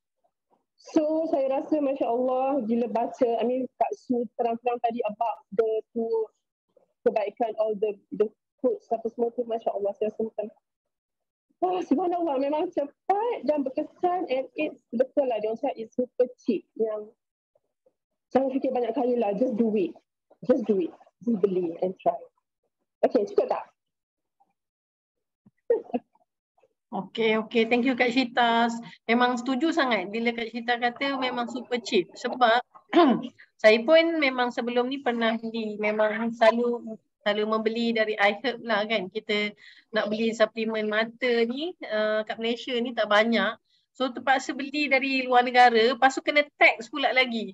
So saya rasa Masya Allah bila baca, Kak Su terang-terang tadi about the kebaikan, all the quotes apa semua tu, Masya Allah, saya rasa macam subhanallah, memang cepat dan berkesan and it's betul lah, dia orang cakap it's super cheap, yang jangan fikir banyak kali lah, just do it, just beli and try. Okay, cukup tak? Okay. Thank you Kak Syita. Memang setuju sangat bila Kak Syita kata memang super cheap. Sebab saya pun memang sebelum ni pernah beli. Memang selalu membeli dari iHerb lah kan. Kita nak beli suplemen mata ni kat Malaysia ni tak banyak. So terpaksa beli dari luar negara. Lepas tu kena tax pula lagi.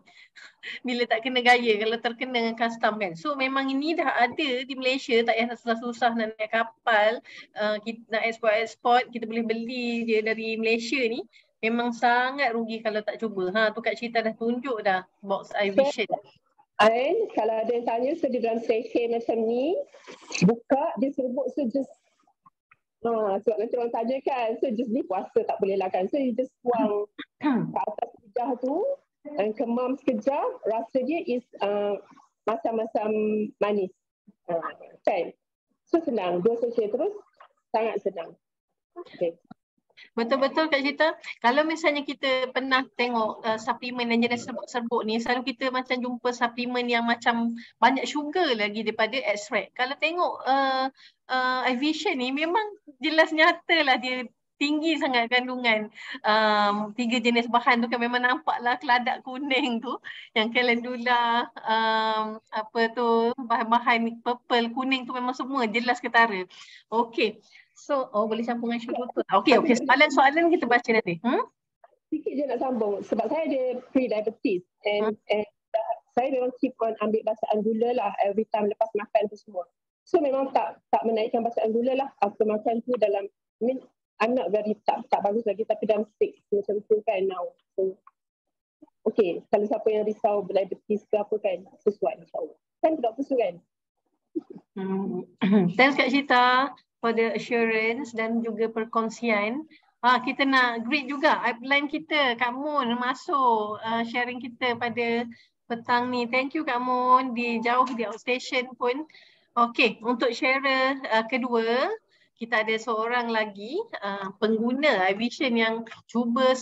Bila tak kena gaya, kalau terkena dengan custom kan. So memang ini dah ada di Malaysia, tak payah susah-susah nak naik kapal, kita nak eksport, kita boleh beli dia dari Malaysia ni. Memang sangat rugi kalau tak cuba. Tu Kak Syita dah tunjuk dah box iVision. And kalau ada yang tanya, so di dalam sachet macam ni, buka, dia serbuk, so just sebab nanti orang tanya kan, so just ni puasa tak boleh lah kan, so you just tuang ke atas lidah tu dan kemam sekejap, rasa dia is macam-macam manis kan, so senang, 2 sachet terus sangat senang. Okay. Betul-betul Kak Syita. Kalau misalnya kita pernah tengok suplemen yang jenis serbuk-serbuk ni, selalu kita macam jumpa suplemen yang macam banyak sugar lagi daripada extract. Kalau tengok iVision ni memang jelas nyata lah dia tinggi sangat kandungan 3 jenis bahan tu kan, memang nampaklah keladak kuning tu, yang calendula, bahan-bahan purple, kuning tu memang semua jelas ketara. Okey. So, boleh sambung dengan syurutun. Okey. Soalan kita baca nanti. Sikit je nak sambung. Sebab saya ada pre-diabetes and saya memang keep on ambil bacaan gula lah every time lepas makan tu semua. So memang tak menaikkan bacaan gula lah after makan tu dalam, I'm not very tak bagus lagi tapi dalam 6 macam tu kan now. So, okay, kalau siapa yang risau diabetes ke apa kan, sesuai insyaAllah. Kan Dr. Su kan? Thanks Kak Syita for the assurance dan juga perkongsian. Kita nak greet juga upline kita, Kak Mun masuk sharing kita pada petang ni. Thank you Kak Mun, di jauh di outstation pun. Okey, untuk share kedua, kita ada seorang lagi pengguna iVision yang cuba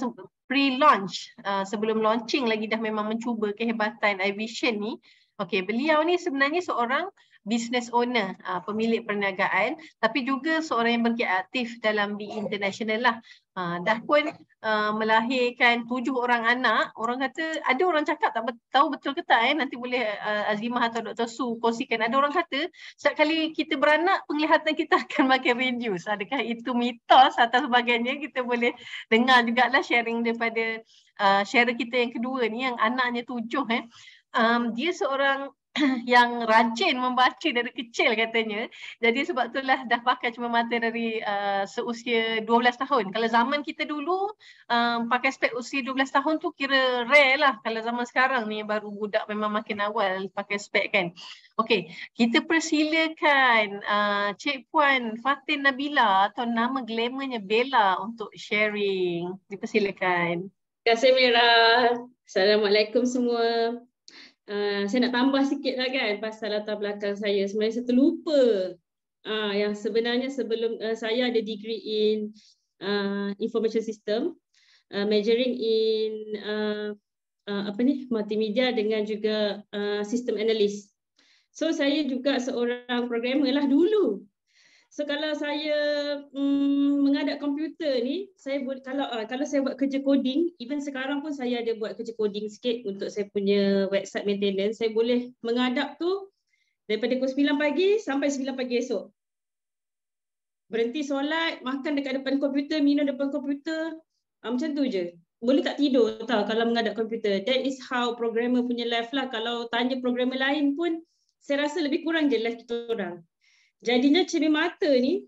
pre-launch, sebelum launching lagi dah memang mencuba kehebatan iVision ni. Okey, beliau ni sebenarnya seorang business owner, pemilik perniagaan, tapi juga seorang yang berkreatif dalam BE International lah. Dah pun melahirkan 7 orang anak. Orang kata, ada orang cakap tak tahu betul ke tak, nanti boleh Azimah atau Dr. Su kongsikan. Ada orang kata setiap kali kita beranak penglihatan kita akan makin reduce. Adakah itu mitos atau sebagainya? Kita boleh dengar jugalah sharing daripada sharer kita yang kedua ni yang anaknya 7. Dia seorang yang rajin membaca dari kecil katanya. Jadi sebab itulah dah pakai cermin mata dari seusia 12 tahun. Kalau zaman kita dulu pakai spek usia 12 tahun tu kira rare lah. Kalau zaman sekarang ni baru budak memang makin awal pakai spek kan. Okey, kita persilakan Cik Puan Fatin Nabila atau nama glamournya Bella untuk sharing. Dipersilakan. Terima kasih Mira. Assalamualaikum semua. Saya nak tambah sikit lah kan pasal latar belakang saya. Sebenarnya saya terlupa yang sebenarnya sebelum saya ada degree in information system, majoring in multimedia dengan juga system analyst. So saya juga seorang programmer lah dulu. So kalau saya mengadap komputer ni, saya kalau saya buat kerja coding, even sekarang pun saya ada buat kerja coding sikit untuk saya punya website maintenance, saya boleh mengadap tu daripada pukul 9 pagi sampai 9 pagi esok. Berhenti solat, makan dekat depan komputer, minum depan komputer, macam tu je. Boleh tak tidur tau kalau mengadap komputer. That is how programmer punya life lah. Kalau tanya programmer lain pun, saya rasa lebih kurang je life kita orang. Jadinya cermin mata ni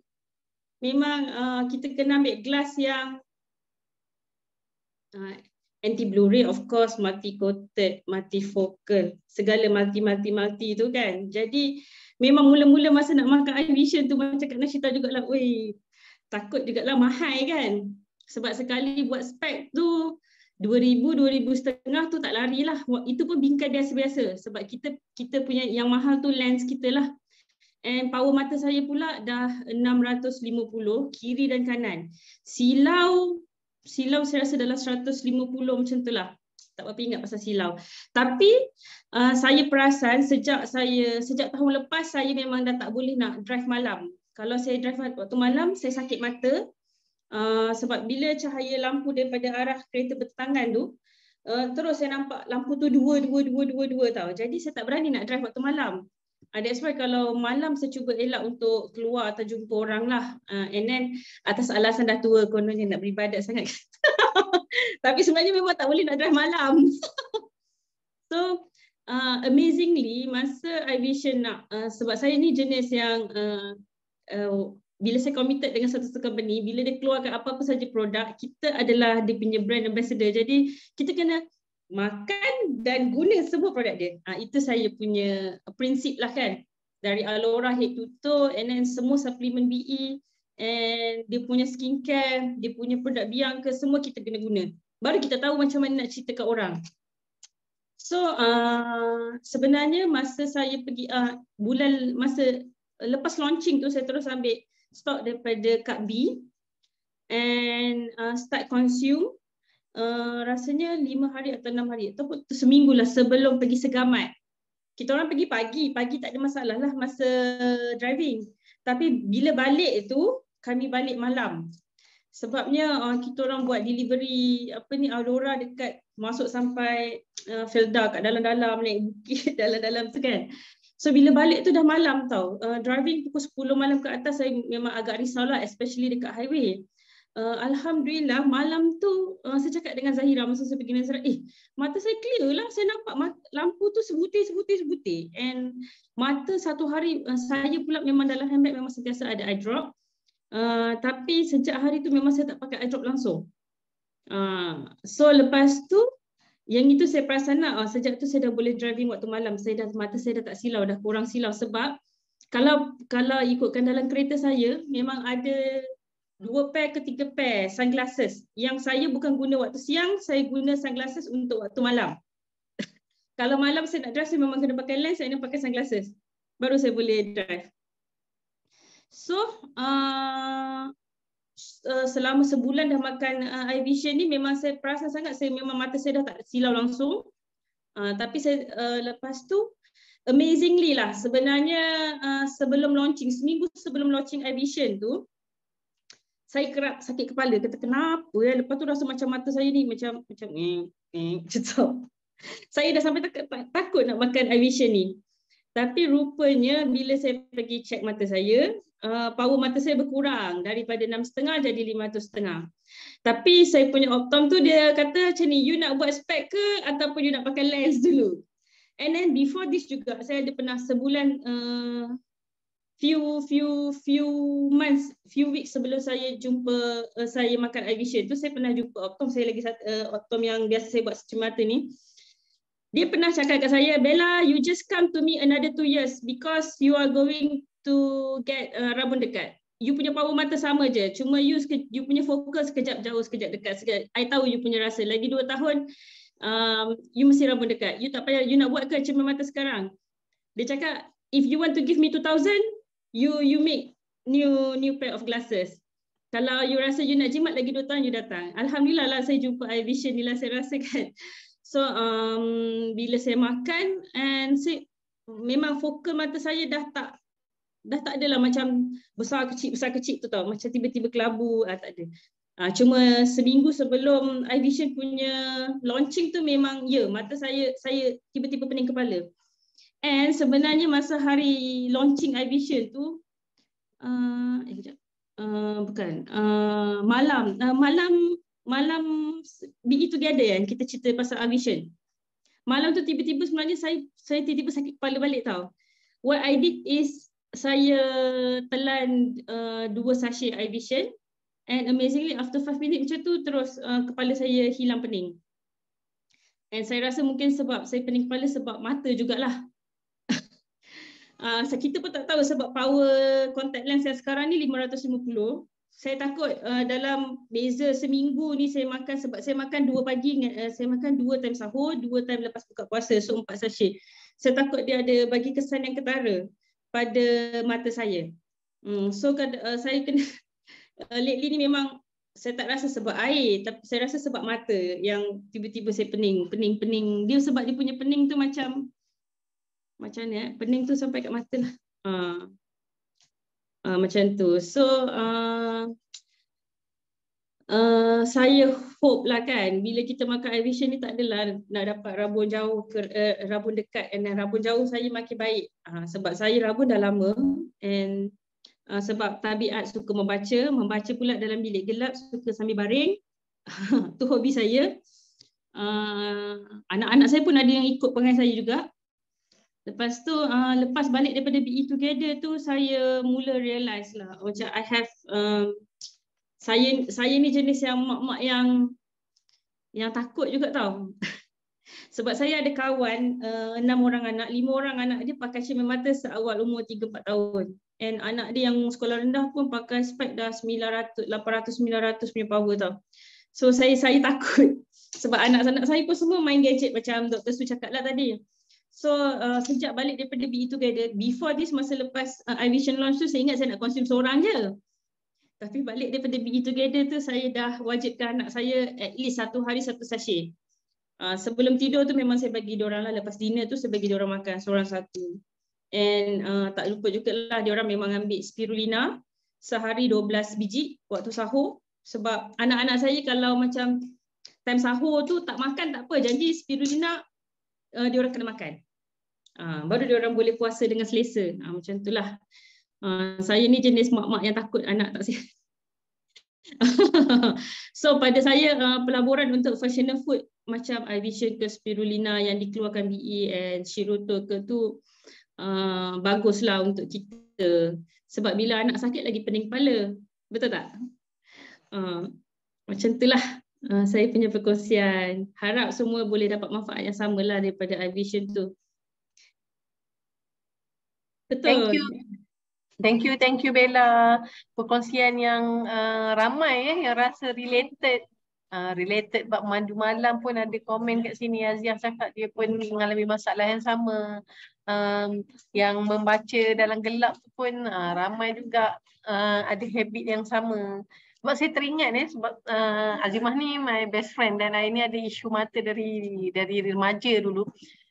memang kita kena ambil glass yang anti blue ray, of course, multi coated, multifocal, segala multi tu kan. Jadi memang mula-mula masa nak makan iVision tu macam Kak Nashita jugalah, takut jugalah mahal kan. Sebab sekali buat spek tu 2,000, 2,500 tu tak larilah. Itu pun bingkai biasa-biasa sebab kita punya yang mahal tu lens kita lah. And power mata saya pula dah 650 kiri dan kanan. Silau saya rasa dalam 150 macam tu lah. Tak berapa ingat pasal silau. Tapi saya perasan sejak tahun lepas saya memang dah tak boleh nak drive malam. Kalau saya drive waktu malam saya sakit mata. Sebab bila cahaya lampu daripada arah kereta bertentangan tu, terus saya nampak lampu tu dua tau. Jadi saya tak berani nak drive waktu malam. That's why kalau malam saya cuba elak untuk keluar atau jumpa orang lah. And then atas alasan dah tua kononnya nak beribadat sangat. Tapi sebenarnya memang tak boleh nak drive malam. So amazingly masa iVision nak, sebab saya ni jenis yang bila saya committed dengan satu company, bila dia keluarkan apa-apa saja produk, kita adalah dia punya brand ambassador. Jadi kita kena makan dan guna semua produk dia. Itu saya punya prinsip lah kan. Dari Alora head to toe, and then semua suplemen BE, and dia punya skincare, dia punya produk biang ke, semua kita kena guna. Baru kita tahu macam mana nak cerita kat orang. So sebenarnya masa saya pergi masa lepas launching tu, saya terus ambil stok daripada Kak B and start consume. Rasanya 5 hari atau 6 hari atau seminggu lah sebelum pergi Segamat. Kita orang pergi pagi tak ada masalah lah masa driving. Tapi bila balik tu, kami balik malam. Sebabnya kita orang buat delivery Aurora dekat masuk sampai Felda kat dalam-dalam, naik bukit dalam-dalam tu kan. So bila balik tu dah malam tau. Driving pukul 10 malam ke atas saya memang agak risau lah, especially dekat highway. Alhamdulillah malam tu saya cakap dengan Zahira masa saya pergi Nazareth, mata saya clear lah, saya nampak lampu tu sebutir. And mata satu hari saya pula memang dalam handbag memang sentiasa ada eye drop. Tapi sejak hari tu memang saya tak pakai eye drop langsung. So lepas tu yang itu saya perasan lah, sejak tu saya dah boleh driving waktu malam. Mata saya dah tak silau, dah kurang silau. Sebab kalau ikutkan dalam kereta saya memang ada 2 pair ke 3 pair sunglasses. Yang saya bukan guna waktu siang, saya guna sunglasses untuk waktu malam. Kalau malam saya nak drive, saya memang kena pakai lens, saya nak pakai sunglasses. Baru saya boleh drive. So, selama sebulan dah makan eye vision ni, memang saya perasan sangat, memang mata saya dah tak silau langsung. Tapi saya lepas tu, amazingly lah, sebenarnya sebelum launching, seminggu sebelum launching eye vision tu, saya kerap sakit kepala. Kata kenapa ya? Lepas tu rasa macam mata saya ni macam saya dah sampai takut nak makan eye vision ni. Tapi rupanya bila saya pergi check mata saya, power mata saya berkurang daripada 6,5 jadi 5,5. Tapi saya punya optom tu dia kata macam ni, you nak buat spek ke ataupun you nak pakai lens dulu. And then before this juga saya ada pernah sebulan few months, few weeks sebelum saya jumpa saya makan eye vision tu, saya pernah jumpa optom saya lagi optom yang biasa saya buat cuci mata ni. Dia pernah cakap kat saya, Bella, you just come to me another 2 years because you are going to get rabun dekat. You punya power mata sama je, cuma you punya fokus sekejap jauh, sekejap dekat. I tahu you punya rasa, lagi 2 tahun you mesti rabun dekat. You tak payah, you nak buat ke cermin mata sekarang? Dia cakap, if you want to give me 2,000, you make new pair of glasses. Kalau you rasa you nak jimat lagi 2 tahun, you datang. Alhamdulillah lah saya jumpa eye vision ni lah, saya rasa kan. So bila saya makan, and memang fokus mata saya dah tak adalah macam besar kecil tu tau, macam tiba-tiba kelabu, tak ada. Cuma seminggu sebelum eye vision punya launching tu memang mata saya tiba-tiba pening kepala. And sebenarnya masa hari launching eye vision tu malam BE Together kan, kita cerita pasal eye vision. Malam tu tiba-tiba sebenarnya saya tiba-tiba sakit kepala balik tau. What I did is saya telan 2 sachet eye vision, and amazingly after 5 minit macam tu terus kepala saya hilang pening. And saya rasa mungkin sebab saya pening kepala sebab mata jugalah. Kita pun tak tahu sebab power contact lens yang sekarang ni 550. Saya takut dalam beza seminggu ni saya makan, sebab saya makan 2 pagi, saya makan 2 time sahur, 2 time lepas buka puasa, so 4 sachet. Saya takut dia ada bagi kesan yang ketara pada mata saya. So saya kena lately ni memang saya tak rasa sebab air, tapi saya rasa sebab mata yang tiba-tiba saya pening. Dia sebab dia punya pening tu macam ni, pening tu sampai kat mata lah. Macam tu. So saya hope lah kan, bila kita makan eye vision ni tak adalah nak dapat rabun jauh ke rabun dekat, dan rabun jauh saya makin baik. Sebab saya rabun dah lama, and sebab tabiat suka membaca pula dalam bilik gelap, suka sambil baring. Tu hobi saya. Anak-anak saya pun ada yang ikut perangai saya juga. Lepas tu, lepas balik daripada BE Together tu, saya mula realise lah, macam I have, saya ni jenis yang mak-mak yang takut juga tau. Sebab saya ada kawan, 6 orang anak, 5 orang anak dia pakai cermin mata seawal umur 3-4 tahun. And anak dia yang sekolah rendah pun pakai spek dah 800-900 punya power tau. So saya takut. Sebab anak-anak saya pun semua main gadget macam Dr. Su cakap lah tadi. So sejak balik daripada BE Together, before this, masa lepas eye vision launch tu, saya ingat saya nak konsum seorang je. Tapi balik daripada BE Together tu, saya dah wajibkan anak saya at least 1 hari 1 sachet. Sebelum tidur tu memang saya bagi diorang lah, lepas dinner tu saya bagi diorang makan seorang 1. And tak lupa juga lah, diorang memang ambil spirulina sehari 12 biji waktu sahur. Sebab anak-anak saya kalau macam time sahur tu tak makan tak apa, janji spirulina diorang kena makan. Baru diorang boleh puasa dengan selesa. Macam itulah. Saya ni jenis mak-mak yang takut anak tak sihat. So pada saya pelaburan untuk functional food macam eye vision ke spirulina yang dikeluarkan BE and Shiruto ke tu baguslah untuk kita. Sebab bila anak sakit lagi pening kepala. Betul tak? Macam itulah saya punya perkongsian. Harap semua boleh dapat manfaat yang sama lah daripada eye vision tu. Betul. Thank you Bella. Perkongsian yang ramai yang rasa related related bab mandu malam pun ada komen kat sini. Aziah cakap dia pun mengalami masalah yang sama. Yang membaca dalam gelap pun ramai juga ada habit yang sama. Sebab saya teringat sebab Azimah ni my best friend dan hari ni ada isu mata dari remaja dulu.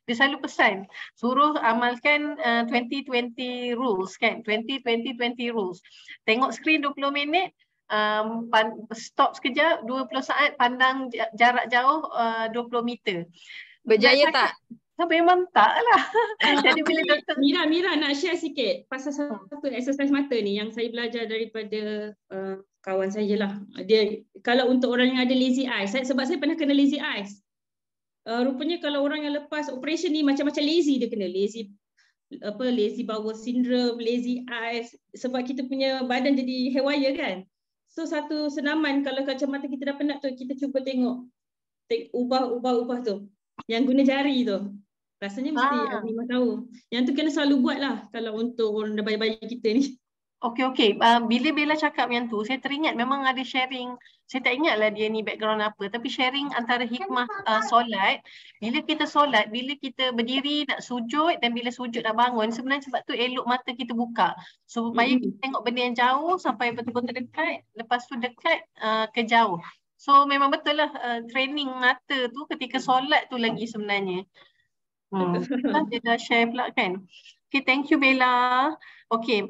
Dia selalu pesan, suruh amalkan 20-20 rules kan, 20-20-20 rules. Tengok skrin 20 minit, stop sekejap, 20 saat, pandang jarak jauh 20 meter. Berjaya tak? Memang tak lah. Jadi bila doktor Mira nak share sikit pasal satu exercise mata ni yang saya belajar daripada kawan saya lah. Dia kalau untuk orang yang ada lazy eyes, sebab saya pernah kena lazy eyes. Rupanya kalau orang yang lepas operation ni macam-macam lazy dia kena, lazy bowel syndrome, lazy eyes, sebab kita punya badan jadi haywire kan. So satu senaman kalau kacamata kita dah penat tu, kita cuba tengok ubah tu yang guna jari tu. Rasanya mesti Azimah tahu. Yang tu kena selalu buat lah kalau untuk orang dah bayi-bayi kita ni. Okey. Bila Bella cakap yang tu, saya teringat memang ada sharing. Saya tak ingatlah dia ni background apa. Tapi sharing antara hikmah solat. Bila kita solat, bila kita berdiri nak sujud dan bila sujud nak bangun, sebenarnya sebab tu elok mata kita buka. Supaya kita tengok benda yang jauh sampai betul-betul dekat. Lepas tu dekat ke jauh. So memang betul lah training mata tu ketika solat tu lagi sebenarnya. Dia dah share pula kan. Okay, thank you Bella. Okay,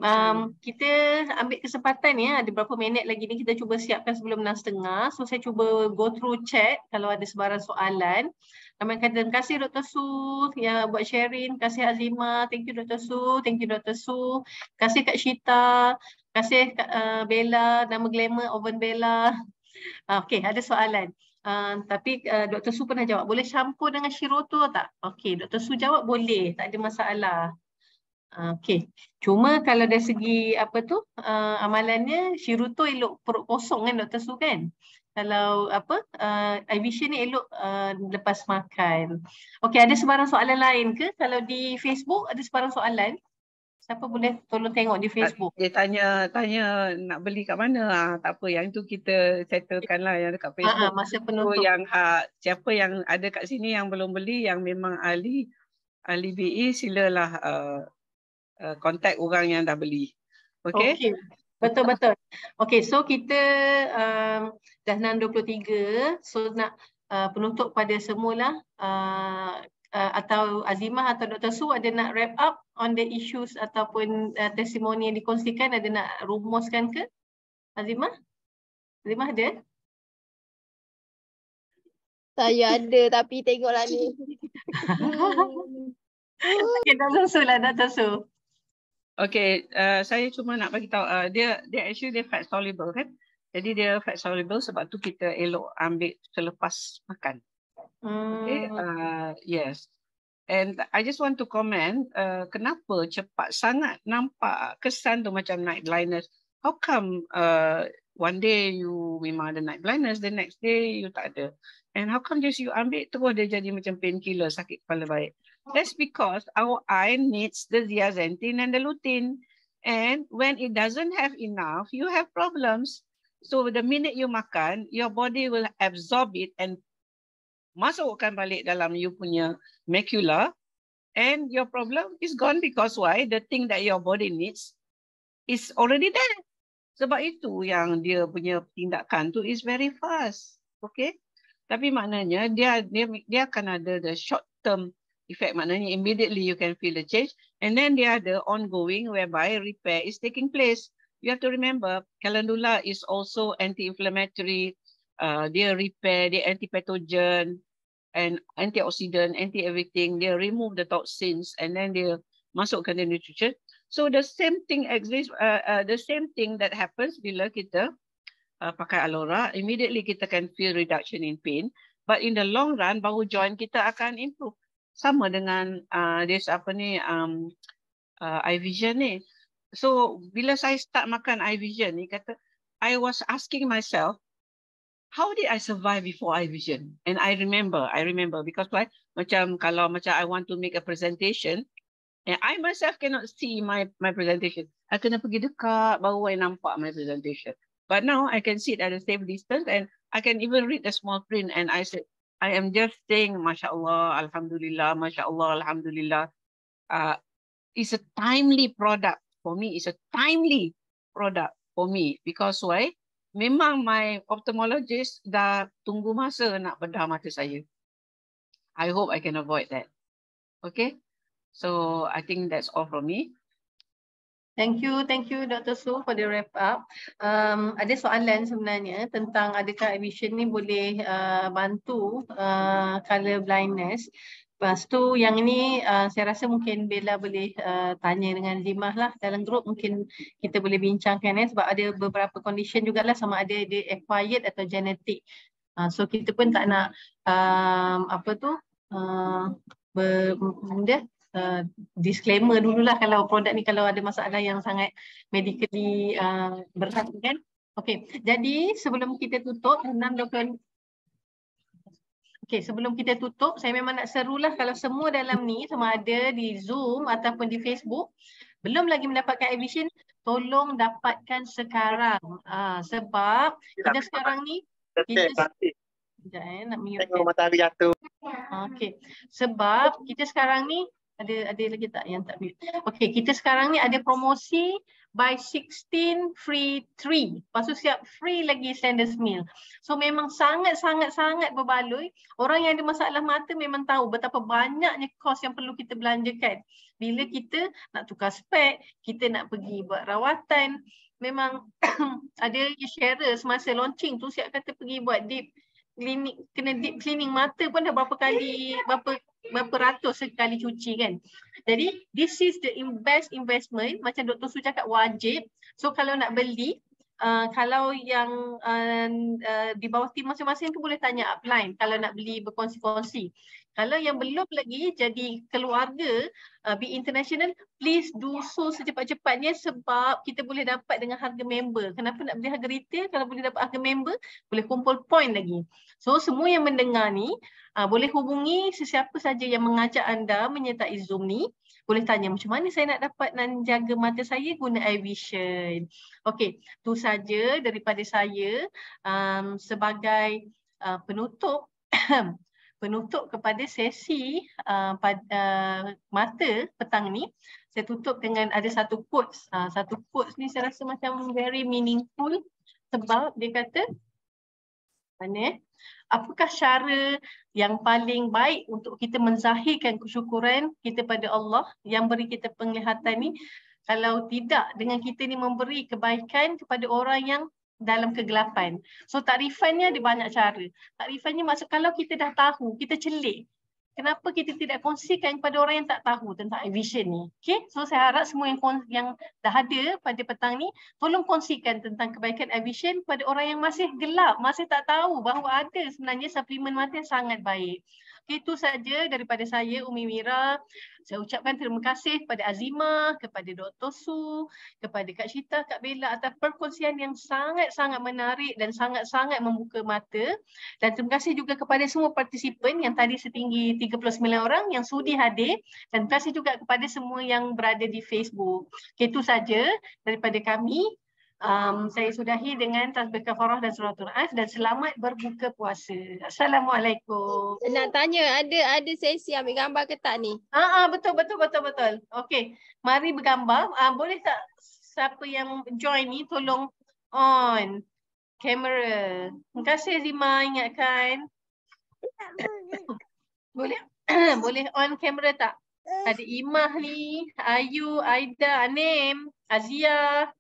kita ambil kesempatan ni, ada berapa minit lagi ni kita cuba siapkan sebelum 6.30. So saya cuba go through chat kalau ada sebarang soalan. Terima kasih Dr. Su yang buat sharing. Terima kasih Azimah. Thank you Dr. Su. Thank you Dr. Su. Terima kasih Kak Syita. Terima kasih Kak Bella. Nama glamour Oven Bella. Okay, ada soalan. Tapi Dr. Su pernah jawab, boleh campur dengan Shiroto tak? Okey, Dr. Su jawab boleh, tak ada masalah. Okey, cuma kalau dari segi amalannya, Shiroto elok perut kosong kan Dr. Su kan? Kalau iVision ni elok lepas makan. Okey, ada sebarang soalan lain ke? Kalau di Facebook ada sebarang soalan? Siapa boleh tolong tengok di Facebook? Dia tanya nak beli kat mana. Tak apa, yang tu kita settlekan lah yang dekat Facebook. Masa penutup. So yang siapa yang ada kat sini yang belum beli, yang memang ahli BE, silalah kontak orang yang dah beli. Okay? Betul. Okay, so kita dah 6.23. So nak penutup pada semula atau Azimah atau Dr. Su ada nak wrap up on the issues ataupun testimoni yang dikongsikan, ada nak rumuskan ke? Azimah? Azimah ada? Saya ada tapi tengoklah ni. Okay, Dr. Su lah Dr. Su. Okay, saya cuma nak bagi tahu dia fat soluble kan. Jadi dia fat soluble sebab tu kita elok ambil selepas makan. Okay, yes. And I just want to comment, kenapa cepat sangat nampak kesan tu macam night blindness. How come one day you memang ada night blindness, the next day you tak ada. And how come just you ambil terus dia jadi macam painkiller, sakit kepala baik. That's because our eye needs the zeaxanthin and the lutein. And when it doesn't have enough, you have problems. So the minute you makan, your body will absorb it and masukkan balik dalam you punya macula, and your problem is gone because why? The thing that your body needs is already there. Sebab itu yang dia punya tindakan tu is very fast. Okay? Tapi maknanya dia akan ada the short term effect. Maknanya immediately you can feel the change, and then dia ada ongoing whereby repair is taking place. You have to remember, calendula is also anti-inflammatory. Dia repair, dia anti-pathogen and antioxidant, anti-everything. Dia remove the toxins and then dia masukkan the nutrition. So the same thing exists, the same thing that happens bila kita pakai Alora, immediately kita can feel reduction in pain. But in the long run, bahu joint kita akan improve. Sama dengan iVision ni. So bila saya start makan iVision ni, I was asking myself, how did I survive before iVision? And I remember because why? Kalau I want to make a presentation, and I myself cannot see my presentation. I kena pergi dekat baru I nampak my presentation. But now I can sit at a safe distance and I can even read the small print, and I said, I am just saying, Masya Allah, Alhamdulillah, Masya Allah, Alhamdulillah. It's a timely product for me. It's a timely product for me. Because why? Memang my ophthalmologist dah tunggu masa nak bedah mata saya. I hope I can avoid that. Okay? So I think that's all from me. Thank you Dr. Su for the wrap up. Ada soalan sebenarnya tentang adakah Vision ni boleh bantu color blindness. Lepas tu yang ini saya rasa mungkin Bella boleh tanya dengan Zimah lah dalam grup, mungkin kita boleh bincangkan sebab ada beberapa condition jugalah, sama ada dia acquired atau genetic. So kita pun tak nak disclaimer dululah kalau produk ni kalau ada masalah yang sangat medically berat kan. Okey, jadi sebelum kita tutup sebelum kita tutup, saya memang nak serulah kalau semua dalam ni sama ada di Zoom ataupun di Facebook belum lagi mendapatkan iVision, tolong dapatkan sekarang. Sebab kita sekarang ni nak mute. Matahari jatuh. Okey. Sebab kita sekarang ni ada lagi tak yang tak mute? Okey, kita sekarang ni ada promosi buy 16 free 3. Lepas tu siap free lagi Sanders Mill. So memang sangat berbaloi. Orang yang ada masalah mata memang tahu betapa banyaknya kos yang perlu kita belanjakan. Bila kita nak tukar spek, kita nak pergi buat rawatan, memang ada sharer semasa launching tu siap kata pergi buat deep cleaning mata pun dah berapa ratus sekali cuci kan. Jadi this is the best investment, macam Dr. Su cakap wajib. So kalau nak beli, kalau yang di bawah tim masing-masing tu boleh tanya upline kalau nak beli berkongsi-kongsi. Kalau yang belum lagi jadi keluarga Be International, please do so secepat-cepatnya sebab kita boleh dapat dengan harga member. Kenapa nak beli harga retail? Kalau boleh dapat harga member, boleh kumpul point lagi. So semua yang mendengar ni boleh hubungi sesiapa saja yang mengajak anda menyertai Zoom ni. Boleh tanya macam mana saya nak dapat dan jaga mata saya guna iVision. Okey, tu saja daripada saya sebagai penutup penutup kepada sesi mata petang ni. Saya tutup dengan ada satu quotes. Satu quotes ni saya rasa macam very meaningful sebab dia kata apakah cara yang paling baik untuk kita menzahirkan kesyukuran kita pada Allah yang beri kita penglihatan ni, kalau tidak dengan kita ni memberi kebaikan kepada orang yang dalam kegelapan. So takrifannya ada banyak cara. Takrifannya maksud kalau kita dah tahu, kita celik. Kenapa kita tidak kongsikan kepada orang yang tak tahu tentang iVision ni? Okay? So saya harap semua yang dah ada pada petang ni, tolong kongsikan tentang kebaikan iVision kepada orang yang masih gelap, masih tak tahu bahawa ada sebenarnya suplemen mata yang sangat baik. Okay, itu saja daripada saya, Umi Mira. Saya ucapkan terima kasih kepada Azimah, kepada Dr. Su, kepada Kak Syita, Kak Bella atas perkongsian yang sangat-sangat menarik dan sangat-sangat membuka mata. Dan terima kasih juga kepada semua partisipan yang tadi setinggi 39 orang yang sudi hadir. Dan terima kasih juga kepada semua yang berada di Facebook. Okay, itu saja daripada kami. Saya sudahi dengan tasbih kafarah dan suratul as dan selamat berbuka puasa. Assalamualaikum. Nak tanya ada sesi ambil gambar ke tak ni? Betul. Okey, mari bergambar. Boleh tak siapa yang join ni tolong on kamera. Terima kasih Zima ingatkan. Boleh boleh on kamera tak? Ada Imah ni, Ayu, Aida, Anim, Azia.